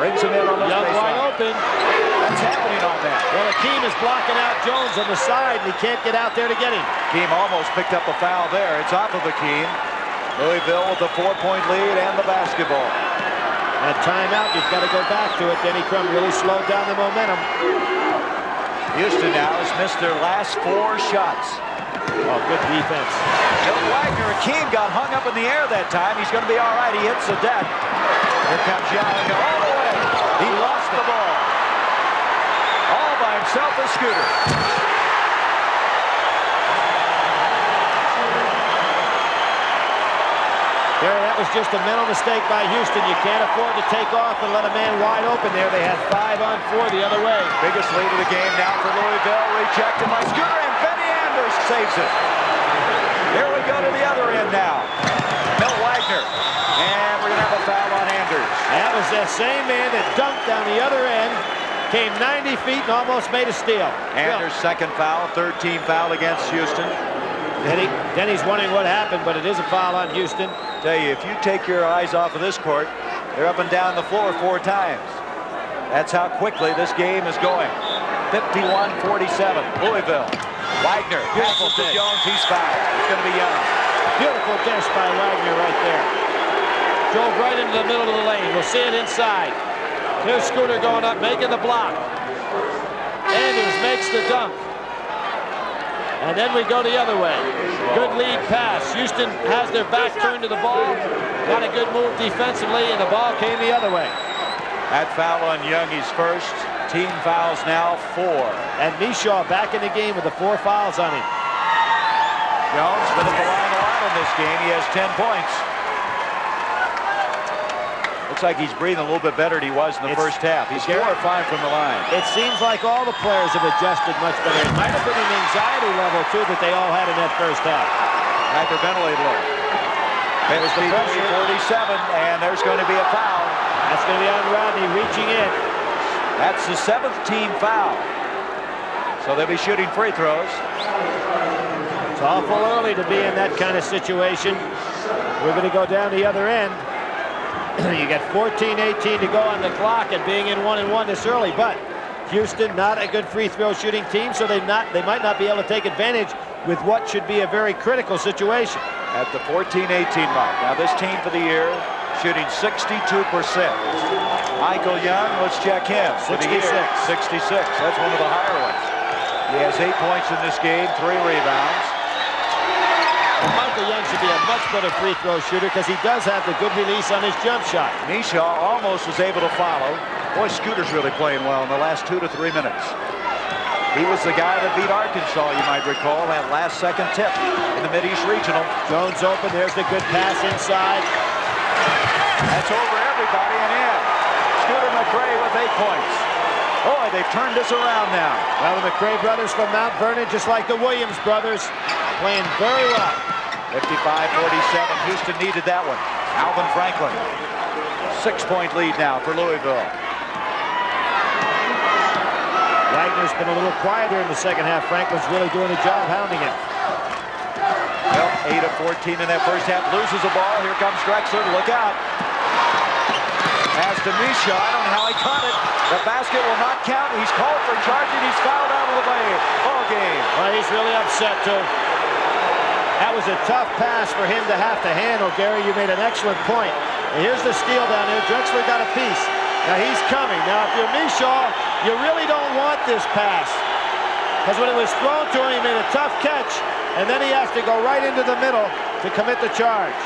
brings him in on the Young baseline. wide open. What's happening on that? Well, Hakeem is blocking out Jones on the side, and he can't get out there to get him. Hakeem almost picked up a foul there. It's off of Hakeem. Louisville with a 4-point lead and the basketball. That timeout, you've got to go back to it. Denny Crum really slowed down the momentum. Houston now has missed their last 4 shots. Oh, good defense. Milt Wagner, Hakeem got hung up in the air that time. He's going to be all right. He hits the deck. Here comes Young all the way. He lost the ball. All by himself with Scooter. Gary, that was just a mental mistake by Houston. You can't afford to take off and let a man wide open there. They had 5 on 4 the other way. Biggest lead of the game now for Louisville. Rejected by Scooter, and Benny Anders saves it. Here we go to the other end now. Milt Wagner. And we're going to have a foul on Anders. That was that same man that dunked down the other end, came 90 feet and almost made a steal. Anders' second foul, 13 foul against Houston. Denny's wondering what happened, but it is a foul on Houston. Tell you, if you take your eyes off of this court, they're up and down the floor 4 times. That's how quickly this game is going. 51-47, Louisville. Wagner, beautiful to Jones, he's fouled. It's going to be Young. Beautiful dish by Wagner right there. Drove right into the middle of the lane. We'll see it inside. Here's Scooter going up, making the block. Anders makes the dunk. And then we go the other way. Good lead pass. Houston has their back turned to the ball. Got a good move defensively, and the ball came the other way. That foul on Young, he's first. Team fouls now 4. And Mishaw back in the game with the 4 fouls on him. Jones been at the line a lot in this game. He has 10 points. Looks like he's breathing a little bit better than he was in the first half. He's 4 or 5 from the line. It seems like all the players have adjusted much better. It might have been an anxiety level, too, that they all had in that first half. Hyperventilate a little. There's the pressure. 47, and there's going to be a foul. That's going to be on Rodney reaching in. That's the 7th team foul. So they'll be shooting free throws. It's awful early to be in that kind of situation. We're going to go down the other end. You got 14-18 to go on the clock, and being in 1-1 this early, but Houston not a good free throw shooting team, so they might not be able to take advantage with what should be a very critical situation. At the 14-18 mark. Now this team for the year shooting 62%. Michael Young, let's check him. 66. 66. That's one of the higher ones. He has 8 points in this game, 3 rebounds. And Michael Young should be a much better free throw shooter because he does have the good release on his jump shot. Mishaw almost was able to follow. Boy, Scooter's really playing well in the last 2 to 3 minutes. He was the guy that beat Arkansas, you might recall, that last second tip in the Mid-East Regional. Jones open, there's the good pass inside. That's over everybody and in. Scooter McRae with 8 points. Boy, they've turned this around now. Well, the McRae brothers from Mount Vernon, just like the Williams brothers, playing very well. 55-47, Houston needed that one. Alvin Franklin, 6-point lead now for Louisville. Wagner's been a little quieter in the second half. Franklin's really doing a job hounding him. Well, 8 of 14 in that first half, loses the ball. Here comes Drexler, look out. Pass to Mishaw, I don't know how he caught it. The basket will not count. He's called for charging, he's fouled out of the way. Ball game. Well, he's really upset too. That was a tough pass for him to have to handle. Gary, you made an excellent point. And here's the steal down there. Drexler got a piece. Now he's coming. Now if you're Mishaw, you really don't want this pass. Because when it was thrown to him, he made a tough catch. And then he has to go right into the middle to commit the charge.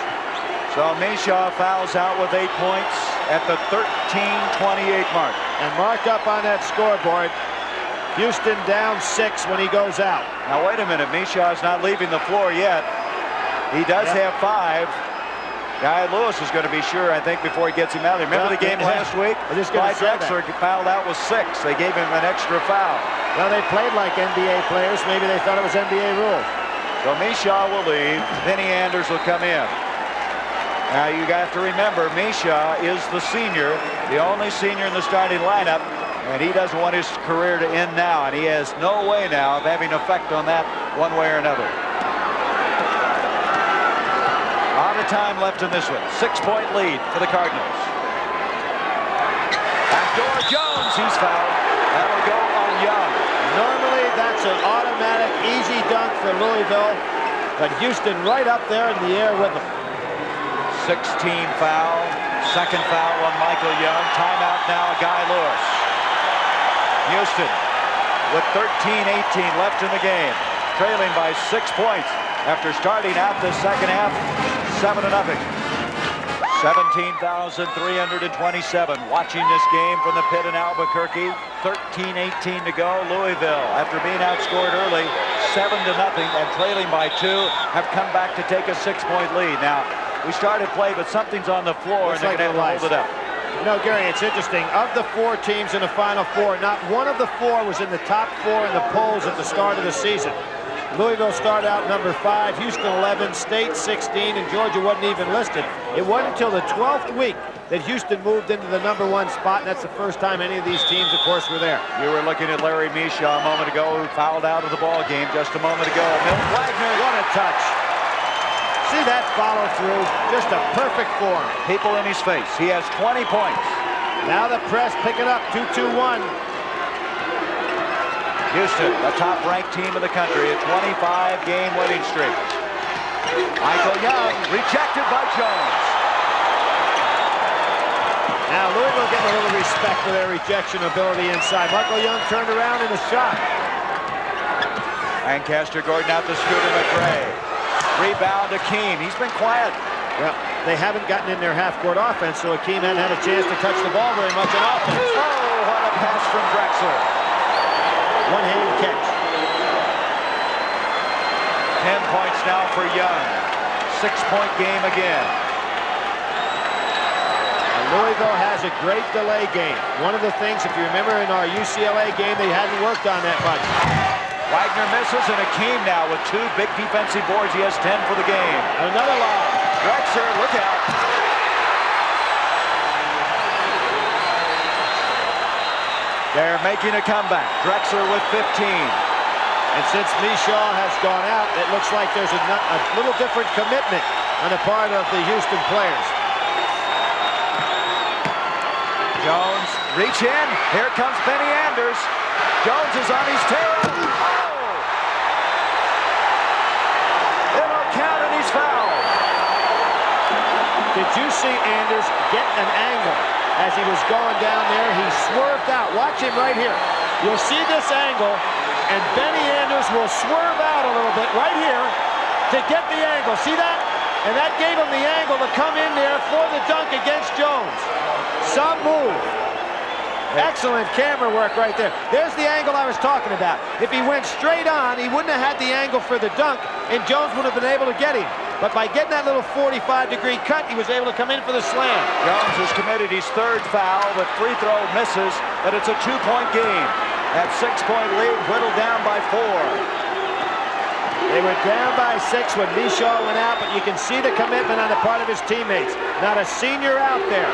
So Mishaw fouls out with 8 points at the 13-28 mark. And mark up on that scoreboard. Houston down 6 when he goes out. Now wait a minute, Mishaw's not leaving the floor yet. He does have 5. Guy Lewis is going to be sure, I think, before he gets him out. Remember the game last week? Clyde Drexler fouled out with 6. They gave him an extra foul. Well, they played like NBA players. Maybe they thought it was NBA rules. So Mishaw will leave. Vinny Anders will come in. Now you have to remember, Mishaw is the senior, the only senior in the starting lineup. And he doesn't want his career to end now, and he has no way now of having an effect on that one way or another. A lot of time left in this one. 6-point lead for the Cardinals. Backdoor Jones, he's fouled. That'll go on Young. Normally, that's an automatic, easy dunk for Louisville, but Houston right up there in the air with them. 16 foul. Second foul on Michael Young. Timeout now, Guy Lewis. Houston with 13-18 left in the game, trailing by 6 points after starting out the second half 7-0. 17,327 watching this game from the pit in Albuquerque. 13-18 to go. Louisville, after being outscored early 7-0 and trailing by 2, have come back to take a 6-point lead. Now we started play, but something's on the floor, and they're going to have to hold it up. You know, Gary, it's interesting. Of the 4 teams in the Final Four, not one of the 4 was in the top 4 in the polls at the start of the season. Louisville started out number 5, Houston 11, State 16, and Georgia wasn't even listed. It wasn't until the 12th week that Houston moved into the number 1 spot, and that's the first time any of these teams, of course, were there. You were looking at Larry Mishaw a moment ago, who fouled out of the ball game just a moment ago. Milt Wagner, what a touch. See that follow through, just a perfect form. People in his face. He has 20 points. Now the press picking up, 2-2-1. Houston, the top-ranked team in the country, a 25-game winning streak. Michael Young, rejected by Jones. Now Louisville getting a little respect for their rejection ability inside. Michael Young turned around in a shot. Lancaster Gordon out to Scooter McRae. Rebound to Hakeem. He's been quiet. Well, they haven't gotten in their half-court offense, so Hakeem hadn't had a chance to touch the ball very much on offense. Oh, what a pass from Drexler. One-handed catch. 10 points now for Young. 6-point game again. Louisville has a great delay game. One of the things, if you remember in our UCLA game, they hadn't worked on that much. Wagner misses, and Hakeem now with 2 big defensive boards. He has 10 for the game. Another lob. Drexler, look out. They're making a comeback. Drexler with 15. And since Mishaw has gone out, it looks like there's a little different commitment on the part of the Houston players. Jones, reach in. Here comes Benny Anders. Jones is on his tail. Oh! It'll count, and he's fouled. Did you see Anders get an angle as he was going down there? He swerved out. Watch him right here. You'll see this angle, and Benny Anders will swerve out a little bit right here to get the angle. See that? And that gave him the angle to come in there for the dunk against Jones. Some move. Excellent camera work right there. There's the angle I was talking about. If he went straight on, he wouldn't have had the angle for the dunk, and Jones would have been able to get him. But by getting that little 45-degree cut, he was able to come in for the slam. Jones has committed his 3rd foul. The free throw misses, but it's a 2-point game. That 6-point lead whittled down by 4. They were down by 6 when Mishaw went out, but you can see the commitment on the part of his teammates. Not a senior out there.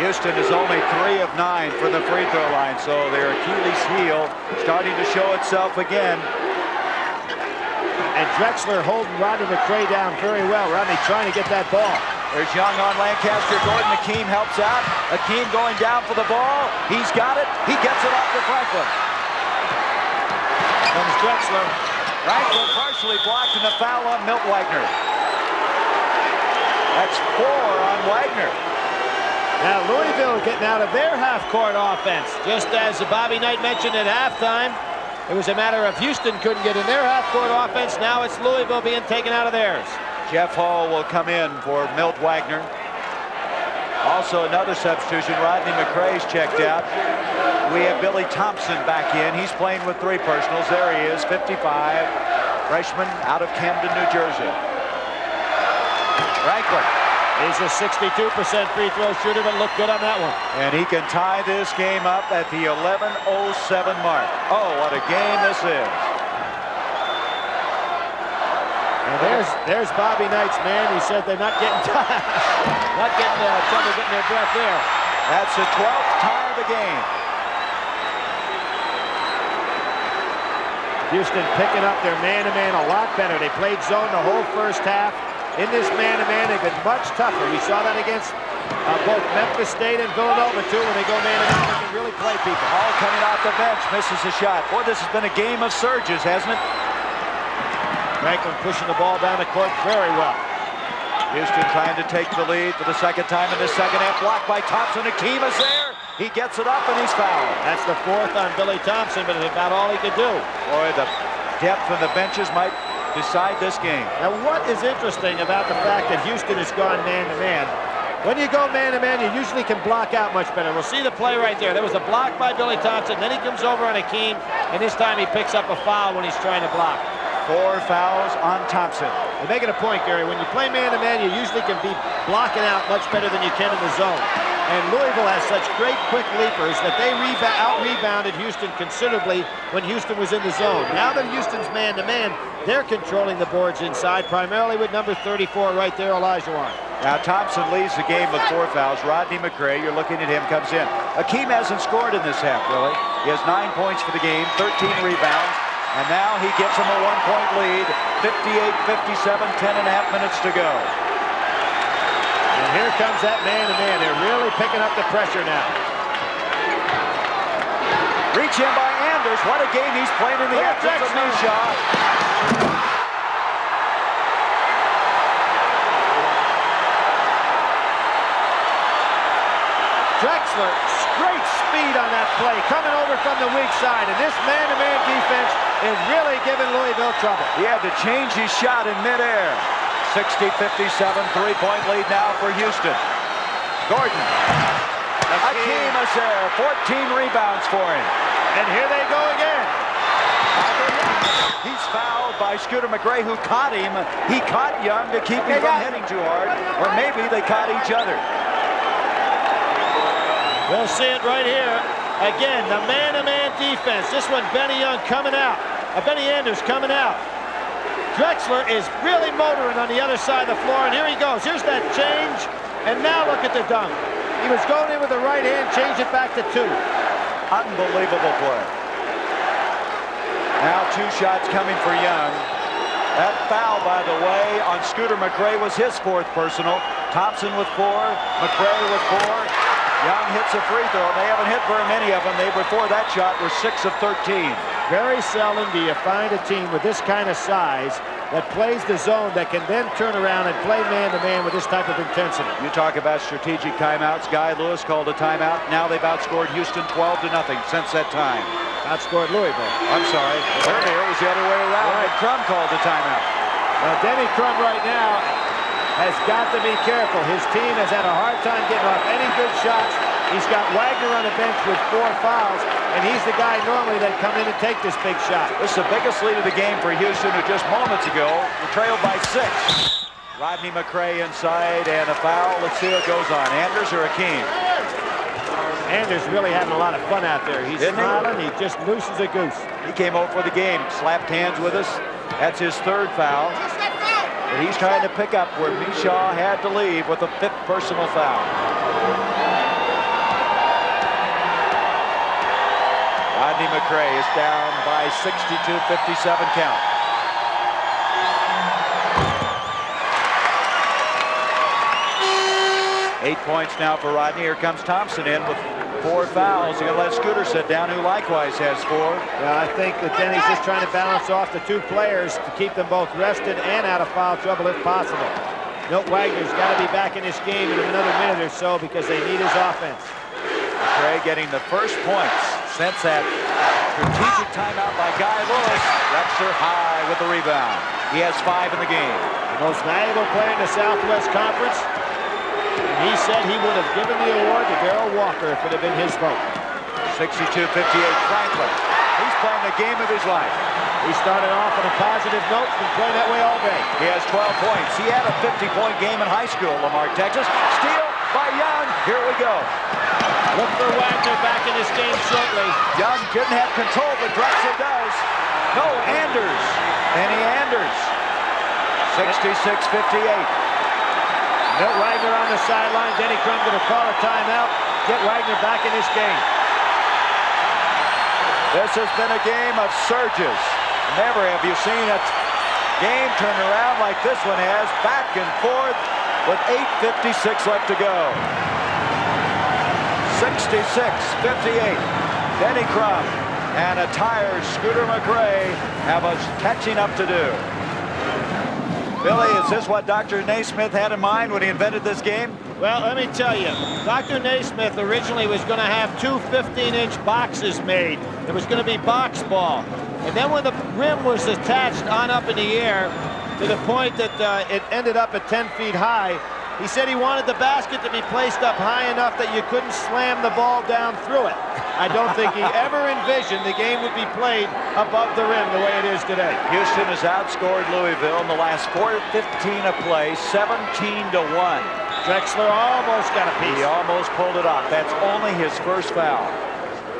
Houston is only 3 of 9 for the free throw line, so their Achilles heel starting to show itself again. And Drexler holding Rodney McRae down very well. Rodney trying to get that ball. There's Young on Lancaster Gordon. Hakeem helps out. Hakeem going down for the ball. He's got it. He gets it off to Franklin. Comes Drexler. Franklin partially blocked, and a foul on Milt Wagner. That's 4 on Wagner. Now Louisville getting out of their half-court offense. Just as Bobby Knight mentioned at halftime, it was a matter of Houston couldn't get in their half-court offense. Now it's Louisville being taken out of theirs. Jeff Hall will come in for Milt Wagner. Also another substitution, Rodney McRae's checked out. We have Billy Thompson back in. He's playing with 3 personals. There he is, 55, freshman out of Camden, New Jersey. Franklin. He's a 62% free throw shooter, but looked good on that one. And he can tie this game up at the 11:07 mark. Oh, what a game this is. And there's Bobby Knight's man. He said they're not getting tired. Not getting trouble getting their breath there. That's the 12th tie of the game. Houston picking up their man-to-man a lot better. They played zone the whole first half. In this man-to-man, they've been much tougher. We saw that against both Memphis State and Villanova, too, when they go man-to-man. They can really play people. Hall coming off the bench, misses a shot. Boy, this has been a game of surges, hasn't it? Franklin pushing the ball down the court very well. Houston trying to take the lead for the 2nd time in the second half. Blocked by Thompson. Hakeem is there. He gets it up, and he's fouled. That's the 4th on Billy Thompson, but it's about all he could do. Boy, the depth in the benches might decide this game. Now, what is interesting about the fact that Houston has gone man-to-man, when you go man-to-man, you usually can block out much better. We'll see the play right there. There was a block by Billy Thompson. Then he comes over on Hakeem, and this time he picks up a foul when he's trying to block. 4 fouls on Thompson. You're making a point, Gary. When you play man-to-man, you usually can be blocking out much better than you can in the zone. And Louisville has such great quick leapers that they out-rebounded Houston considerably when Houston was in the zone. Now that Houston's man-to-man, they're controlling the boards inside, primarily with number 34 right there, Olajuwon. Now Thompson leads the game with 4 fouls. Rodney McRae, you're looking at him, comes in. Hakeem hasn't scored in this half, really. He has 9 points for the game, 13 rebounds, and now he gives them a 1-point lead. 58-57, 10.5 minutes to go. And here comes that man-to-man. They're really picking up the pressure now. Reach in by Anders. What a game he's played in the absence of Mishaw. Drexler, great speed on that play, coming over from the weak side. And this man-to-man defense is really giving Louisville trouble. He had to change his shot in midair. 60-57, 3-point lead now for Houston. Gordon. Hakeem is there. 14 rebounds for him. And here they go again. He's fouled by Scooter McRae, who caught him. He caught Young to keep him from hitting too hard. Or maybe they caught each other. We'll see it right here. Again, the man-to-man defense. This one, Benny Young coming out. Benny Anders coming out. Drexler is really motoring on the other side of the floor, and here he goes. Here's that change, and now look at the dunk. He was going in with the right hand, change it back to 2. Unbelievable play. Now 2 shots coming for Young. That foul, by the way, on Scooter McRae was his 4th personal. Thompson with 4, McRae with 4. Young hits a free throw. They haven't hit very many of them. They, before that shot, were 6 of 13. Very seldom do you find a team with this kind of size that plays the zone that can then turn around and play man-to-man with this type of intensity. You talk about strategic timeouts. Guy Lewis called a timeout. Now they've outscored Houston 12-0 since that time. Outscored Louisville. I'm sorry. Earlier it was the other way around. Right. Crum called the timeout. Now Denny Crum right now has got to be careful. His team has had a hard time getting off any good shots. He's got Wagner on the bench with 4 fouls, and he's the guy normally that come in and take this big shot. This is the biggest lead of the game for Houston, who just moments ago were trailed by 6. Rodney McRae inside, and a foul. Let's see what goes on. Anders or Hakeem? Anders really having a lot of fun out there. He's smiling. He just loose as a goose. He came over for the game, slapped hands with us. That's his 3rd foul. But he's trying to pick up where Mishaw had to leave with a 5th personal foul. Rodney McRae is down by 62-57 count. Eight points now for Rodney. Here comes Thompson in with 4 fouls. He'll let Scooter sit down, who likewise has 4. Well, I think that Denny's just trying to balance off the 2 players to keep them both rested and out of foul trouble if possible. Milt Wagner's got to be back in this game in another minute or so because they need his offense. McRae getting the first points since that strategic timeout by Guy Lewis. Drexler high with the rebound. He has 5 in the game. The most valuable player in the Southwest Conference. And he said he would have given the award to Darrell Walker if it had been his vote. 62-58 Franklin. He's playing the game of his life. He started off on a positive note and been playing that way all day. He has 12 points. He had a 50-point game in high school, Lamar, Texas. Steal by Young. Here we go. Look for Wagner back in this game shortly. Young didn't have control, but Drexler does. No, Anders. Penny Anders. 66-58. Milt Wagner on the sideline. Denny Crum going to call a timeout. Get Wagner back in this game. This has been a game of surges. Never have you seen a game turn around like this one has. Back and forth with 8:56 left to go. 66-58. Denny Crum and a tired Scooter McRae have us catching up to do. Billy, is this what Dr. Naismith had in mind when he invented this game? Well, let me tell you, Dr. Naismith originally was going to have 2 15-inch boxes made. It was going to be box ball. And then when the rim was attached on up in the air to the point that it ended up at 10 feet high, he said he wanted the basket to be placed up high enough that you couldn't slam the ball down through it. I don't think he ever envisioned the game would be played above the rim the way it is today. Houston has outscored Louisville in the last 4:15 of play, 17-1. Drexler almost got a piece. He almost pulled it off. That's only his first foul.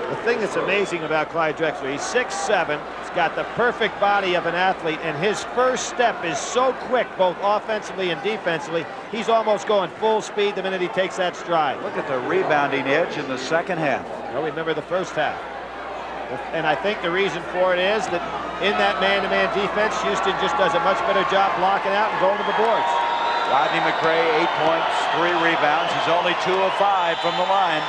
The thing that's amazing about Clyde Drexler, he's 6'7", he's got the perfect body of an athlete, and his first step is so quick, both offensively and defensively. He's almost going full speed the minute he takes that stride. Look at the rebounding edge in the second half. Well, remember the first half. And I think the reason for it is that in that man-to-man defense, Houston just does a much better job blocking out and going to the boards. Rodney McRae, 8 points, 3 rebounds. He's only 2 of 5 from the line.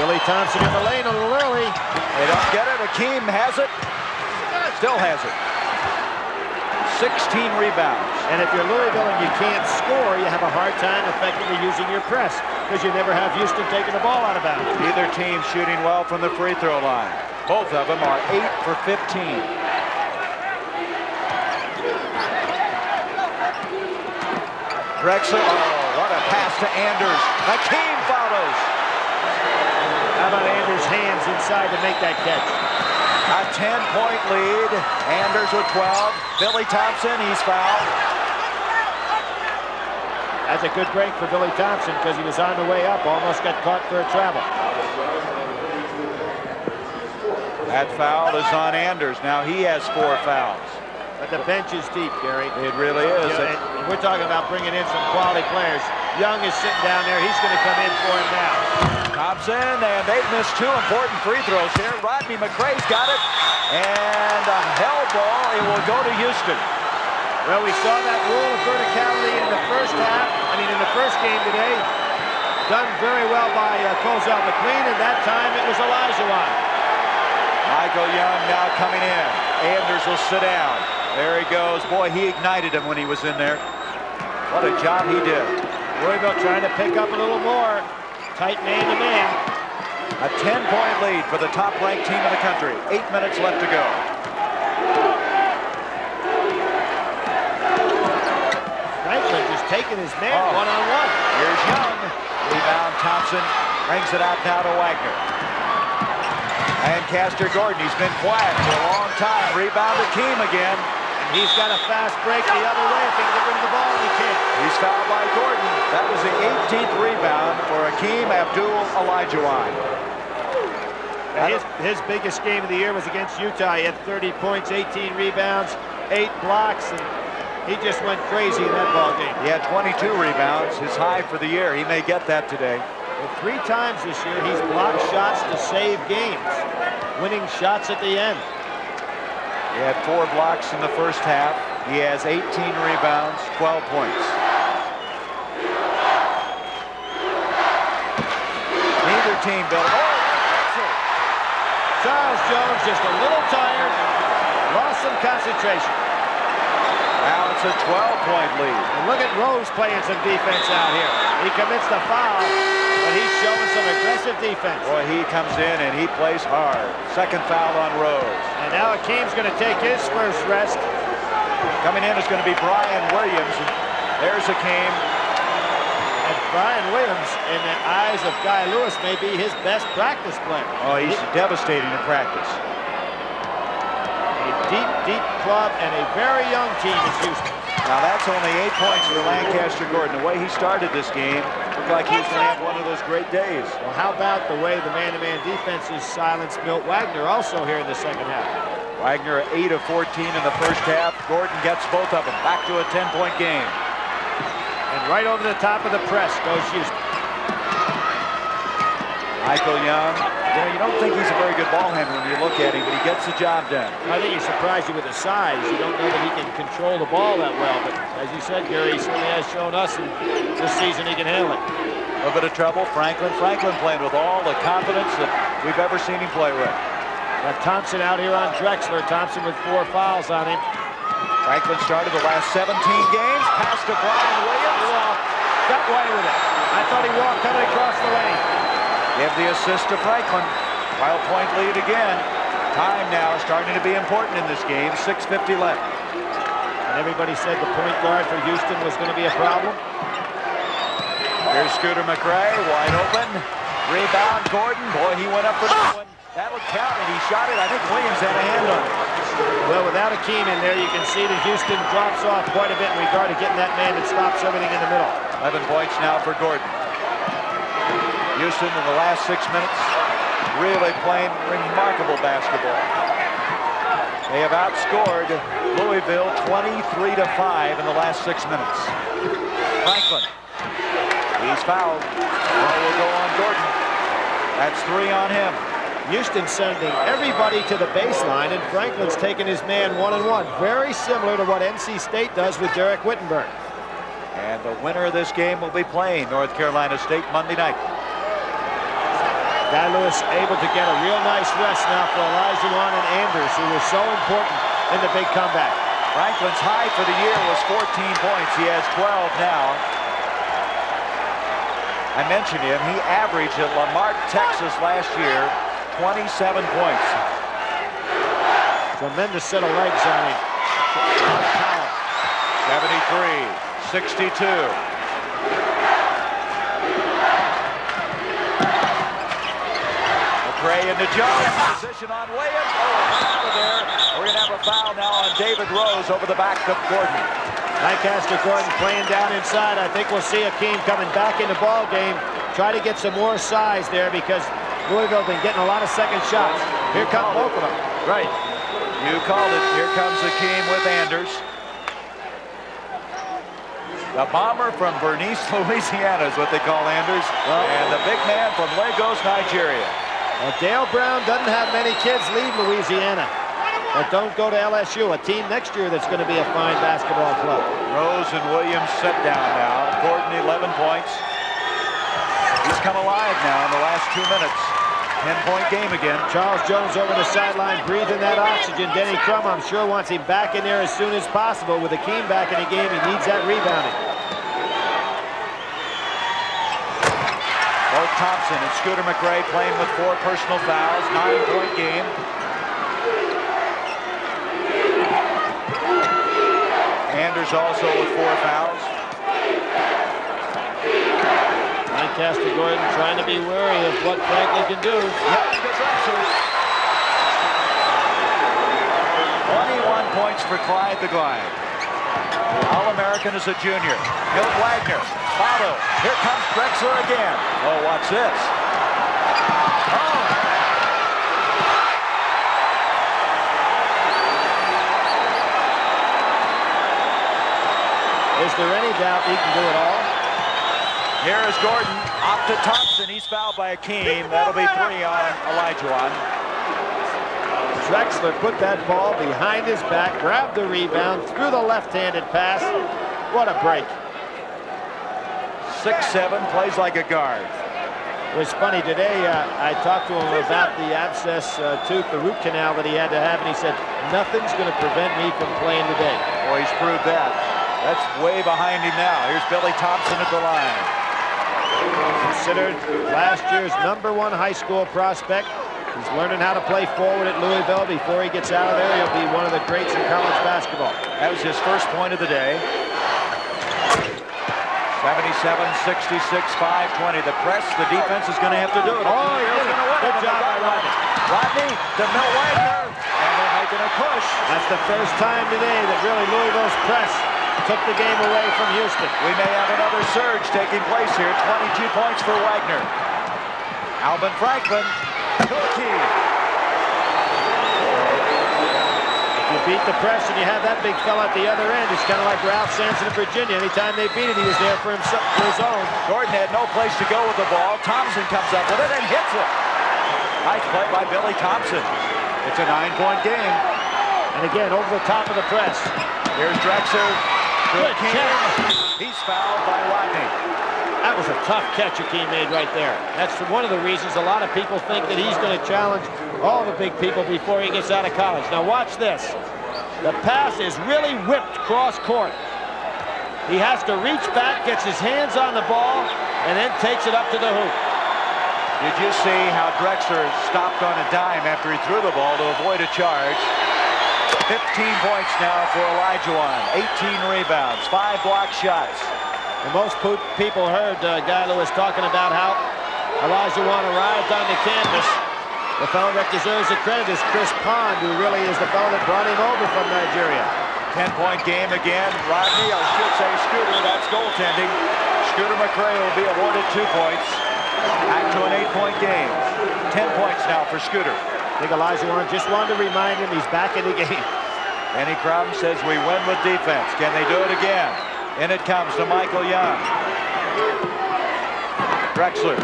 Billy Thompson in the lane a little early. They don't get it. Hakeem has it. Still has it. 16 rebounds. And if you're Louisville and you can't score, you have a hard time effectively using your press because you never have Houston taking the ball out of bounds. Neither team shooting well from the free throw line. Both of them are 8 for 15. Drexler, oh, what a pass to Anders. Hakeem follows. How about Anders' hands inside to make that catch? A 10-point lead. Anders with 12. Billy Thompson, he's fouled. That's a good break for Billy Thompson because he was on the way up, almost got caught for a travel. That foul is on Anders. Now he has 4 fouls. But the bench is deep, Gary. It really is. You know, and we're talking about bringing in some quality players. Young is sitting down there. He's going to come in for him now. Thompson, and they've missed 2 important free throws here. Rodney McRae's got it. And a hell ball. It will go to Houston. Well, we saw that rule of verticality in the first half. In the first game today. Done very well by Cozell McLean, and that time it was Olajuwon. Michael Young now coming in. Anders will sit down. There he goes. Boy, he ignited him when he was in there. What a job he did. Louisville trying to pick up a little more. Tight man-to-man. A 10-point lead for the top-ranked team in the country. 8 minutes left to go. Franklin just taking his man one-on-one. Here's Young. Rebound Thompson. Brings it out now to Wagner. And Castor Gordon, he's been quiet for a long time. Rebound Hakeem again. He's got a fast break the other way if he can get rid of the ball, and he can't. He's fouled by Gordon. That was the 18th rebound for Hakeem Abdul-Olajuwon. His biggest game of the year was against Utah. He had 30 points, 18 rebounds, 8 blocks, and he just went crazy in that ball game. He had 22 rebounds, his high for the year. He may get that today. Well, 3 times this year, he's blocked shots to save games, winning shots at the end. He had 4 blocks in the first half. He has 18 rebounds, 12 points. Neither team built. Charles Jones just a little tired, lost some concentration. Now it's a 12-point lead. And look at Rose playing some defense out here. He commits the foul, but he's showing some aggressive defense. Boy, he comes in and he plays hard. Second foul on Rose. And now Hakeem's going to take his first rest. Coming in is going to be Brian Williams. There's Hakeem. And Brian Williams, in the eyes of Guy Lewis, may be his best practice player. Oh, he's devastating in practice. A deep, deep club and a very young team in Houston. Now that's only 8 points for Lancaster Gordon. The way he started this game looked like he was going to have one of those great days. Well, how about the way the man-to-man defenses silenced Milt Wagner also here in the second half? Wagner 8 of 14 in the first half. Gordon gets both of them. Back to a 10-point game. And right over the top of the press goes Houston. Michael Young. You know, you don't think he's a very good ball handler when you look at him, but he gets the job done. I think he surprised you with his size. You don't know that he can control the ball that well, but as you said, Gary, he certainly has shown us, and this season he can handle it. A little bit of trouble. Franklin playing with all the confidence that we've ever seen him play with. Got Thompson out here on Drexler. Thompson with 4 fouls on him. Franklin started the last 17 games. Pass to Brian Williams. Got away with it. I thought he walked coming across the lane. Give the assist to Franklin. 12-point lead again. Time now starting to be important in this game. 6:50 left. And everybody said the point guard for Houston was going to be a problem. Here's Scooter McRae, wide open. Rebound, Gordon. Boy, he went up for that one. That'll count, and he shot it. I think Williams had a hand on it. Well, without Hakeem in there, you can see that Houston drops off quite a bit in regard to getting that man that stops everything in the middle. 11 points now for Gordon. Houston in the last 6 minutes really playing remarkable basketball. They have outscored Louisville 23-5 in the last 6 minutes. Franklin, he's fouled. Ball will go on Gordon. That's 3 on him. Houston sending everybody to the baseline, and Franklin's taking his man one-on-one. Very similar to what NC State does with Derek Wittenberg. And the winner of this game will be playing North Carolina State Monday night. Guy Lewis able to get a real nice rest now for Olajuwon and Anders, who was so important in the big comeback. Franklin's high for the year was 14 points. He has 12 now. I mentioned him. He averaged at Lamar, Texas last year 27 points. Tremendous set of legs on him. 73, 62. McRae into Jones. Position on Williams. Oh, out of there. We're going to have a foul now on David Rose over the back of Gordon. Lancaster Gordon playing down inside. I think we'll see Hakeem coming back in the ball game. Try to get some more size there because Louisville been getting a lot of second shots. Here come both of them. Right. You called it. Here comes Hakeem with Anders. The bomber from Bernice, Louisiana is what they call Anders. Well, and the big man from Lagos, Nigeria. Well, Dale Brown doesn't have many kids leave Louisiana that don't go to LSU, a team next year that's going to be a fine basketball club. Rose and Williams set down now. Gordon 11 points. He's come alive now in the last 2 minutes. 10-point game again. Charles Jones over the sideline breathing that oxygen. Denny Crum, I'm sure, wants him back in there as soon as possible. With Hakeem back in the game, he needs that rebounding. Both Thompson and Scooter McRae playing with 4 personal fouls. 9-point game. Anders also with 4 fouls. Lancaster Gordon trying to be wary of what Franklin can do. Yep, 21 points for Clyde the Glide. All-American as a junior. Milt Wagner. Follow. Here comes Drexler again. Oh, watch this. Oh. Is there any doubt he can do it all? Here is Gordon. Off to Thompson. He's fouled by Hakeem. That'll be 3 on Olajuwon. Drexler put that ball behind his back, grabbed the rebound, threw the left-handed pass. What a break. 6'7", plays like a guard. It was funny today, I talked to him about the abscess tooth, the root canal that he had to have, and he said, nothing's going to prevent me from playing today. Boy, he's proved that. That's way behind him now. Here's Billy Thompson at the line. Considered last year's #1 high school prospect. He's learning how to play forward at Louisville. Before he gets out of there, he'll be one of the greats in college basketball. That was his first point of the day. 77-66, 5:20. The press, the defense is going to have to do it. Oh, he's going to win. Good job by Rodney. Rodney to Milt Wagner. And they're making a push. That's the first time today that really Louisville's press took the game away from Houston. We may have another surge taking place here. 22 points for Wagner. Alvin Franklin to Hakeem. If you beat the press and you have that big fella at the other end, it's kind of like Ralph Sampson in Virginia. Anytime they beat it, he was there for his own. Gordon had no place to go with the ball. Thompson comes up with it and hits it. Nice play by Billy Thompson. It's a 9-point game. And again, over the top of the press. Here's Drexler. Good catch. He's fouled by Rodney. That was a tough catch Hakeem made right there. That's one of the reasons a lot of people think that he's going to challenge all the big people before he gets out of college. Now watch this. The pass is really whipped cross court. He has to reach back, gets his hands on the ball, and then takes it up to the hoop. Did you see how Drexler stopped on a dime after he threw the ball to avoid a charge? 15 points now for Olajuwon. 18 rebounds, 5 block shots. And most people heard Guy Lewis talking about how Olajuwon arrived on the campus The fellow that deserves the credit is Chris Pond, who really is the fellow that brought him over from Nigeria. 10-point game again. Rodney, I should say Scooter, that's goaltending. Scooter McRae will be awarded 2 points. Back to an 8-point game. 10 points now for Scooter. I think Olajuwon just wanted to remind him he's back in the game. Benny Crum says we win with defense. Can they do it again? In it comes to Michael Young. Drexler.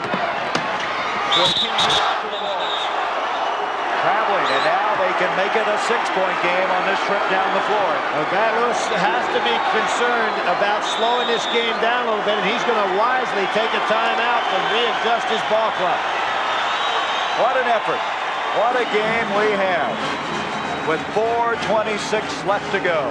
Traveling, and now they can make it a 6-point game on this trip down the floor. Well, Guy Lewis has to be concerned about slowing this game down a little bit, and he's going to wisely take a timeout to readjust his ball club. What an effort. What a game we have with 4:26 left to go.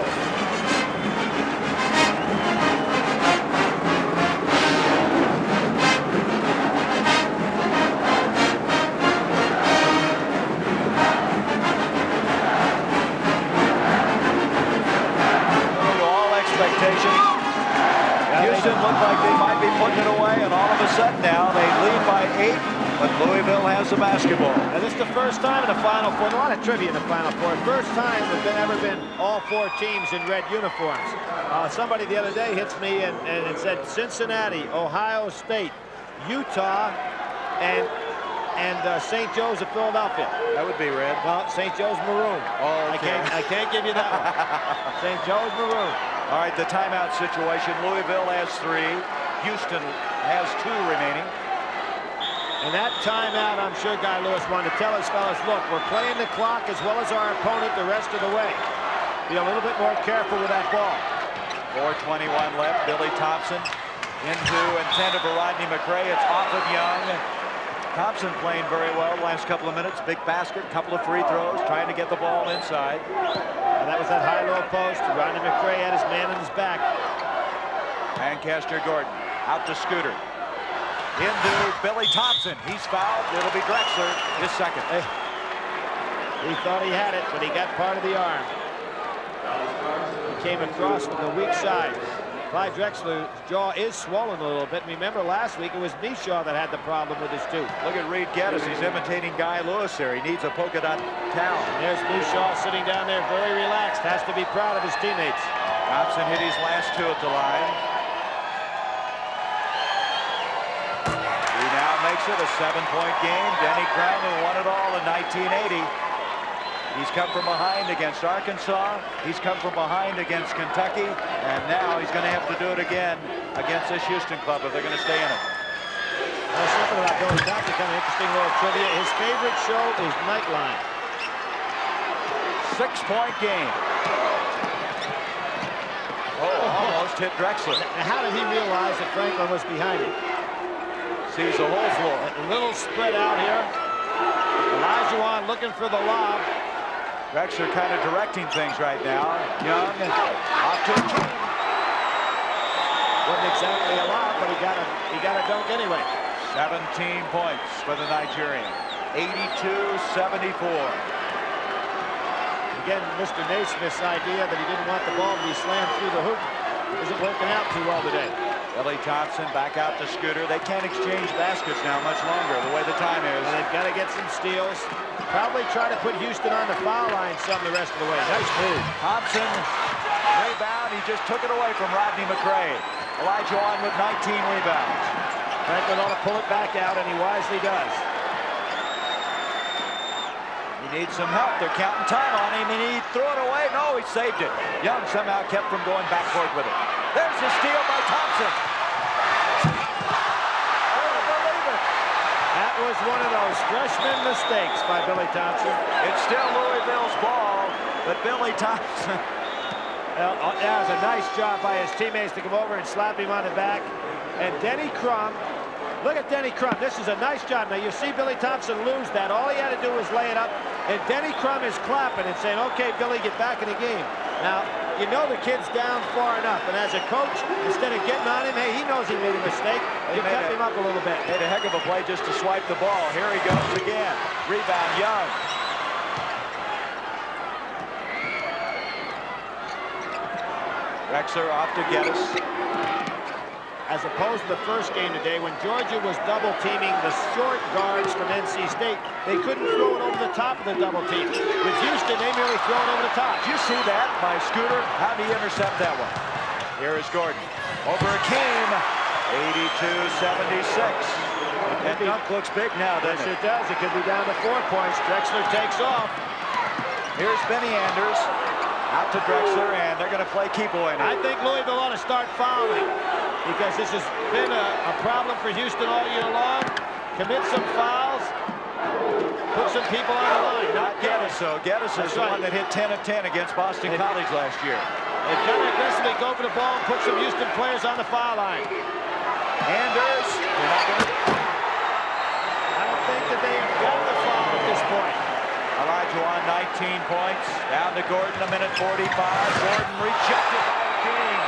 Houston looked like they might be putting it away, and all of a sudden now they lead by 8, but Louisville has the basketball. And this is the first time in the Final Four. A lot of trivia in the Final Four. First time there's ever been all 4 teams in red uniforms. Somebody the other day hits me and said Cincinnati, Ohio State, Utah, and St. Joe's of Philadelphia. That would be red. Well, St. Joe's maroon. Oh, okay. I can't give you that one. St. Joe's maroon. All right, the timeout situation. Louisville has 3. Houston has 2 remaining. And that timeout, I'm sure Guy Lewis wanted to tell his fellas, look, we're playing the clock as well as our opponent the rest of the way. Be a little bit more careful with that ball. 4:21 left. Billy Thompson intended for Rodney McRae. It's off of Young. Thompson playing very well the last couple of minutes. Big basket, couple of free throws, trying to get the ball inside. And that was that high-low post. Rodney McRae had his man on his back. Lancaster Gordon out to Scooter. Into Billy Thompson. He's fouled. It'll be Drexler, his second. He thought he had it, but he got part of the arm. He came across from the weak side. Clyde Drexler's jaw is swollen a little bit. Remember last week it was Mishaw that had the problem with his tooth. Look at Reed Geddes. He's imitating Guy Lewis there. He needs a polka dot towel. And there's Mishaw sitting down there very relaxed. Has to be proud of his teammates. Thompson hit his last 2 at the line. He now makes it a 7-point game. Denny Crum, who won it all in 1980. He's come from behind against Arkansas. He's come from behind against Kentucky. And now he's going to have to do it again against this Houston club if they're going to stay in it. There's something about Billy Thompson, kind of interesting little trivia. His favorite show is Nightline. 6-point game. Oh, almost hit Drexler. Now, how did he realize that Franklin was behind him? Sees the whole floor. A little spread out here. Olajuwon looking for the lob. Drexler kind of directing things right now. Young off to Hakeem. Wasn't exactly a lot, but he got a dunk anyway. 17 points for the Nigerian. 82-74. Again, Mr. Naismith's idea that he didn't want the ball to be slammed through the hoop isn't working out too well today. Billy Thompson back out to Scooter. They can't exchange baskets now much longer, the way the time is. And they've got to get some steals. Probably try to put Houston on the foul line some the rest of the way. Nice move. Thompson, rebound. He just took it away from Rodney McRae. Olajuwon with 19 rebounds. Franklin ought to pull it back out, and he wisely does. He needs some help. They're counting time on him, and he threw it away. No, he saved it. Young somehow kept from going backward with it. There's the steal by Thompson. That was one of those freshman mistakes by Billy Thompson. It's still Louisville's ball, but Billy Thompson. Well, that was a nice job by his teammates to come over and slap him on the back. And Denny Crum, look at Denny Crum. This is a nice job. Now, you see Billy Thompson lose that. All he had to do was lay it up. And Denny Crum is clapping and saying, okay, Billy, get back in the game. Now, you know the kid's down far enough. And as a coach, instead of getting on him, hey, he knows he made a mistake. You kept him up a little bit. Made a heck of a play just to swipe the ball. Here he goes again. Rebound, Young. Drexler off to Geddes. as opposed to the first game today when Georgia was double teaming the short guards from NC State. They couldn't throw it over the top of the double team. With Houston, they merely throw it over the top. Did you see that by Scooter? How did he intercept that one? Here is Gordon. Over Hakeem. 82-76. That dunk looks big now, doesn't it? Yes, it does. It could be down to 4 points. Drexler takes off. Here's Benny Anders. Out to Drexler, and they're going to play keep away now. I think Louisville ought to start fouling because this has been a problem for Houston all year long. Commit some fouls. Put some people on the line. Not Geddes, though. Geddes is the one that hit 10 of 10 against Boston College last year. They've got to aggressively go for the ball and put some Houston players on the foul line. Anders. I don't think that they have got the foul at this point. Olajuwon, 19 points. Down to Gordon, a minute 45. Gordon rejected by Hakeem.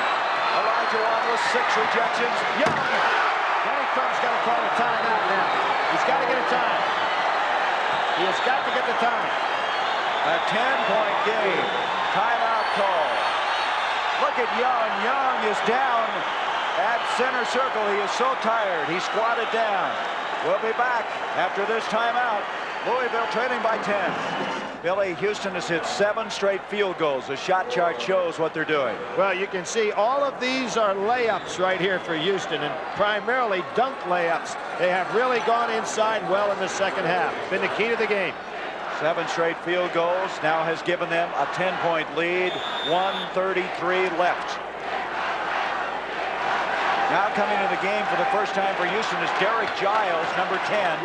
Olajuwon with 6 rejections. Young. Danny Crumb's got to call a timeout now. He's got to get a time. He has got to get the time. A 10-point game. Timeout call. Look at Young. Young is down at center circle. He is so tired. He squatted down. We'll be back after this timeout. Louisville trailing by 10. Billy, Houston has hit 7 straight field goals. The shot chart shows what they're doing. Well, you can see all of these are layups right here for Houston, and primarily dunk layups. They have really gone inside well in the second half. Been the key to the game. 7 straight field goals now has given them a 10-point lead. 1:33 left. Now coming to the game for the first time for Houston is Derek Giles, number 10.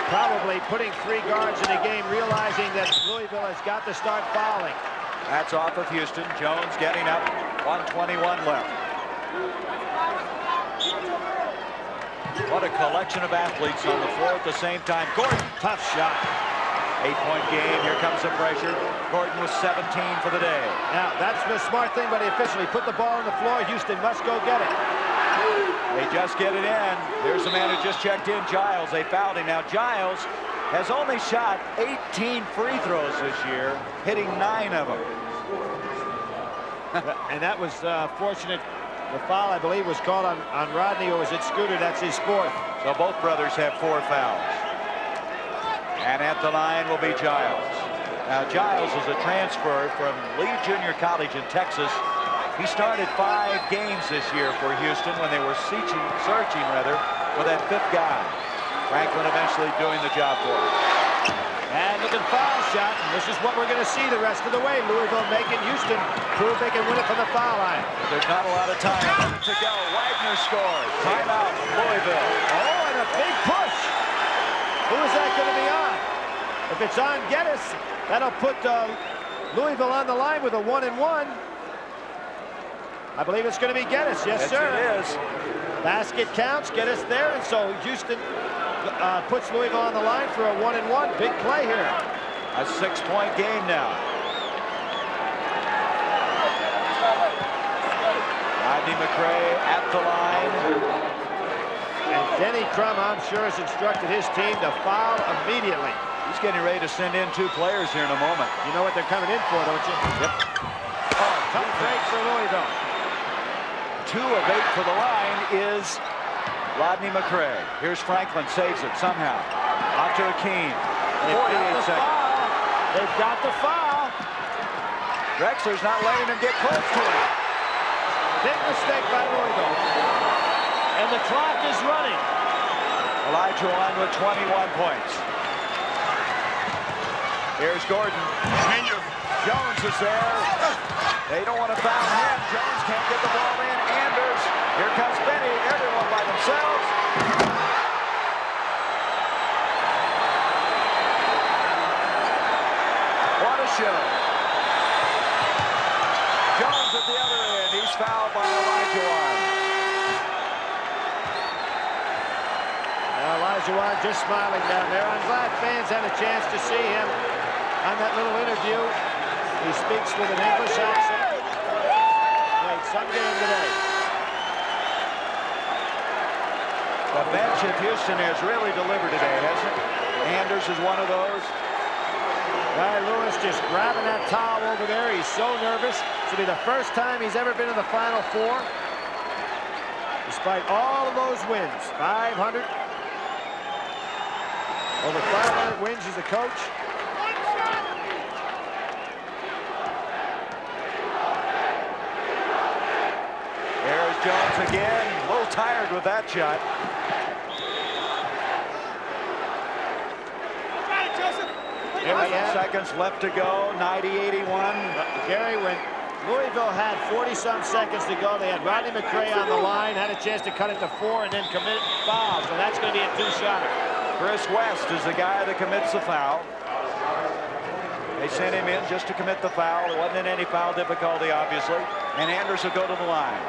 Probably putting 3 guards in the game, realizing that Louisville has got to start fouling. That's off of Houston. Jones getting up. 1:21 left. What a collection of athletes on the floor at the same time. Gordon, tough shot. 8-point game. Here comes the pressure. Gordon was 17 for the day. Now, that's the smart thing by the official. He put the ball on the floor. Houston must go get it. They just get it in. There's the man who just checked in, Giles. They fouled him. Now, Giles has only shot 18 free throws this year, hitting 9 of them. And that was fortunate. The foul, I believe, was called on Rodney, or was it Scooter? That's his 4th. So both brothers have 4 fouls. And at the line will be Giles. Now, Giles is a transfer from Lee Junior College in Texas. He started 5 games this year for Houston when they were searching for that 5th guy. Franklin eventually doing the job for him. And looking foul shot, and this is what we're going to see the rest of the way. Louisville making Houston prove they can win it from the foul line. There's not a lot of time to go. Wagner scores. Timeout, Louisville. Oh, and a big push. Who is that going to be on? If it's on Geddes, that'll put Louisville on the line with a 1-and-1. I believe it's going to be Geddes. Yes, sir. It is. Basket counts. Geddes there, and so Houston puts Louisville on the line for a 1-and-1. Big play here. A 6-point game now. Rodney McRae at the line. And Denny Crum, I'm sure, has instructed his team to foul immediately. He's getting ready to send in 2 players here in a moment. You know what they're coming in for, don't you? Yep. Oh, tough break for Louisville. 2 of 8 for the line is Rodney McRae. Here's Franklin, saves it somehow. Off to Hakeem. 48 seconds. They've got the foul. Drexler's not letting him get close to him. Big mistake by Louisville. And the clock is running. Olajuwon with 21 points. Here's Gordon. Jones is there. They don't want to foul him. Jones can't get the ball in. Anders. Here comes Benny. Everyone by themselves. What a show. Jones at the other end. He's fouled by Olajuwon. Olajuwon just smiling down there. I'm glad fans had a chance to see him on that little interview. He speaks with an English accent. Played some game today. The bench at Houston has really delivered today, hasn't it? Anders is one of those. Guy Lewis just grabbing that towel over there. He's so nervous. This will be the first time he's ever been in the Final Four. Despite all of those wins, 500. Over 500 wins as a coach. There's Jones again. A little tired with that shot. 11 seconds left to go. 90-81. Gary, when Louisville had 40-some seconds to go, they had Rodney McCray on the line, had a chance to cut it to 4 and then commit foul. So that's going to be a 2-shotter. Chris West is the guy that commits the foul. They sent him in just to commit the foul. There wasn't any foul difficulty, obviously. And Anders will go to the line.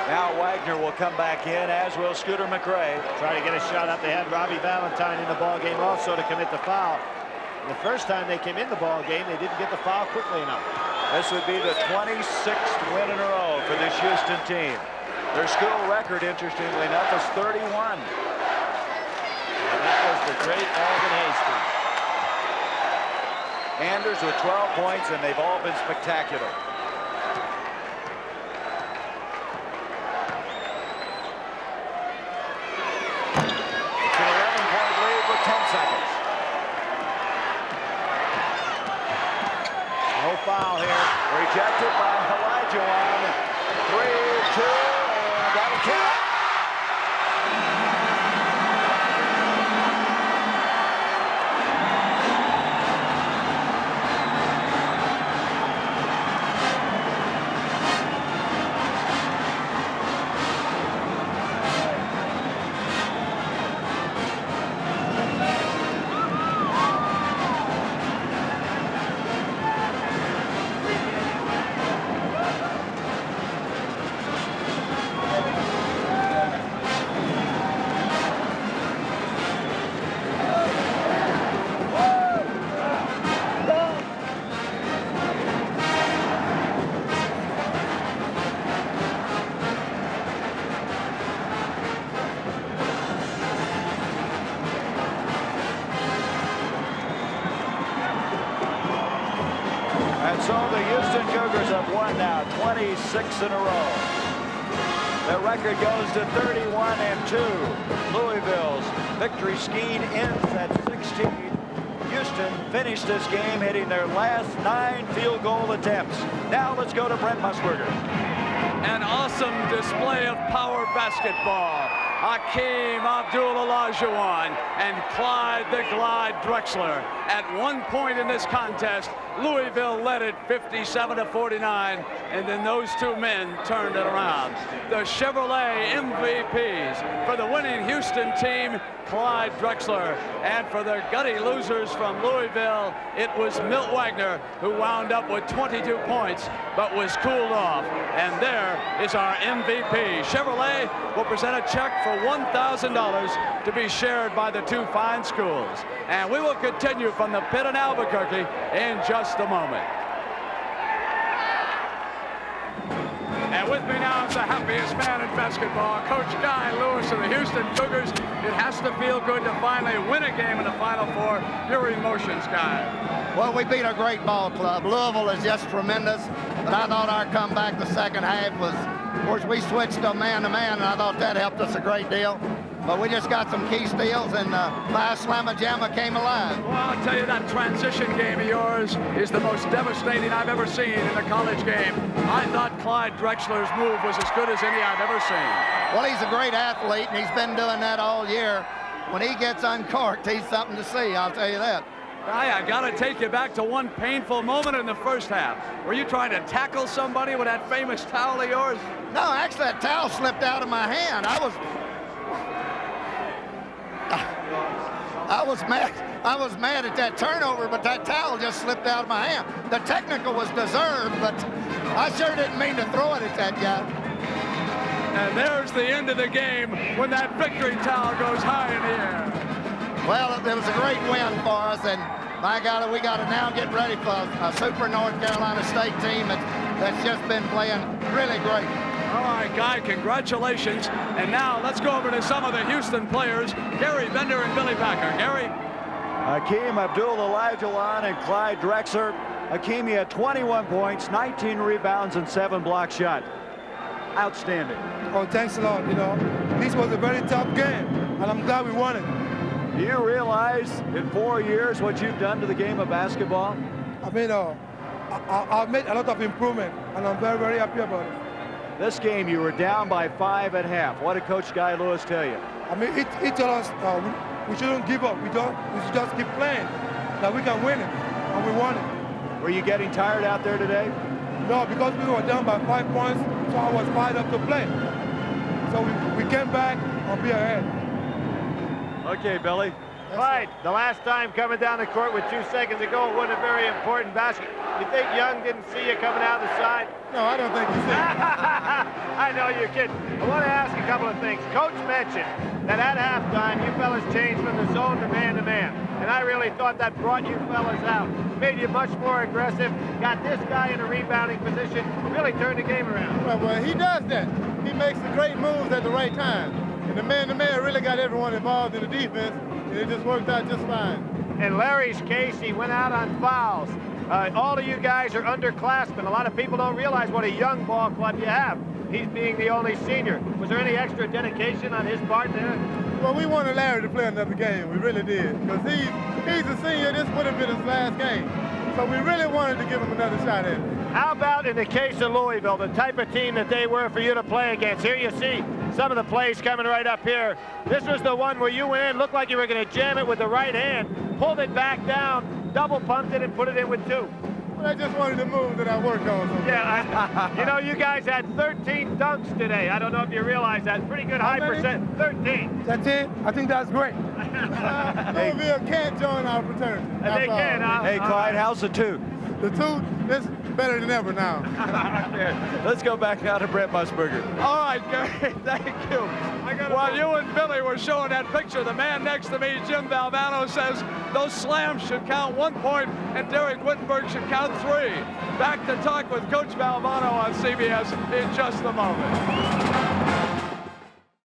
Now Wagner will come back in, as will Scooter McCray. Try to get a shot up. They had Robbie Valentine in the ball game also to commit the foul. The first time they came in the ball game, they didn't get the foul quickly enough. This would be the 26th win in a row for this Houston team. Their school record, interestingly enough, is 31. And that was the great Alvin Hastings. Anders with 12 points, and they've all been spectacular. It's an 11-point lead with 10 seconds. No foul here. Rejected by Olajuwon. 3-2, and that'll count. And so the Houston Cougars have won now 26 in a row. Their record goes to 31-2. Louisville's victory skied ends at 16. Houston finished this game hitting their last 9 field goal attempts. Now let's go to Brent Musburger. An awesome display of power basketball. Hakeem Olajuwon and Clyde the Glide Drexler. At one point in this contest, Louisville led it 57-49, and then those two men turned it around. The Chevrolet MVPs for the winning Houston team, Clyde Drexler, and for the gutty losers from Louisville, it was Milt Wagner, who wound up with 22 points, but was cooled off. And there is our MVP. Chevrolet will present a check for $1,000 to be shared by the two fine schools. And we will continue from the pit in Albuquerque in just a moment. And with me now is the happiest man in basketball, Coach Guy Lewis of the Houston Cougars. It has to feel good to finally win a game in the Final Four. Your emotions, Guy? Well, we beat a great ball club. Louisville is just tremendous, but I thought our comeback the second half was, of course, we switched to man-to-man, and I thought that helped us a great deal. But we just got some key steals, and my Slama Jama came alive. Well, I'll tell you, that transition game of yours is the most devastating I've ever seen in a college game. I thought Clyde Drexler's move was as good as any I've ever seen. Well, he's a great athlete, and he's been doing that all year. When he gets uncorked, he's something to see, I'll tell you that. I got to take you back to one painful moment in the first half. Were you trying to tackle somebody with that famous towel of yours? No, actually, that towel slipped out of my hand. I was mad at that turnover, but that towel just slipped out of my hand. The technical was deserved, but I sure didn't mean to throw it at that guy. And there's the end of the game when that victory towel goes high in the air. Well, it was a great win for us, and my God, we got to now get ready for a super North Carolina State team that's just been playing really great. All right, Guy, congratulations. And now let's go over to some of the Houston players, Gary Bender and Billy Packer. Gary? Hakeem Olajuwon and Clyde Drexler. Hakeem had 21 points, 19 rebounds, and 7 block shots. outstanding. Oh, thanks a lot. You know, this was a very tough game, and I'm glad we won it. Do you realize in 4 years what you've done to the game of basketball? I mean, I've made a lot of improvement, and I'm very, very happy about it. This game, you were down by 5 at half. What did Coach Guy Lewis tell you? I mean, he told us we shouldn't give up. We should just keep playing, that we can win it, and we won it. Were you getting tired out there today? No, because we were down by 5 points, so I was fired up to play. So we came back and be ahead. Okay, Billy. Clyde, the last time coming down the court with 2 seconds to go, won a very important basket. You think Young didn't see you coming out the side? No, I don't think he did. I know you're kidding. I want to ask a couple of things. Coach mentioned that at halftime, you fellas changed from the zone to man-to-man. And I really thought that brought you fellas out. Made you much more aggressive, got this guy in a rebounding position, really turned the game around. Well, he does that. He makes the great moves at the right time. And the man-to-man really got everyone involved in the defense, and it just worked out just fine. In Larry's case, he went out on fouls. All of you guys are underclassmen. A lot of people don't realize what a young ball club you have. He's being the only senior. Was there any extra dedication on his part there? Well, we wanted Larry to play another game. We really did. Because he's a senior. This would have been his last game. So we really wanted to give him another shot at it. How about in the case of Louisville, the type of team that they were for you to play against? Here you see some of the plays coming right up here. This was the one where you went in, looked like you were going to jam it with the right hand, pulled it back down, double pumped it, and put it in with 2. Well, I just wanted to move that I worked on. Yeah, you know, you guys had 13 dunks today. I don't know if you realize that. Pretty good high percent. 13. That's it? I think that's great. Louisville can't join our fraternity. They can, huh? Hey, Clyde, how's the 2? The 2 is better than ever now. Let's go back now to Brett Musburger. All right, Gary, thank you. While you and Billy were showing that picture, the man next to me, Jim Valvano, says those slams should count 1 point and Derek Wittenberg should count 3. Back to talk with Coach Valvano on CBS in just a moment.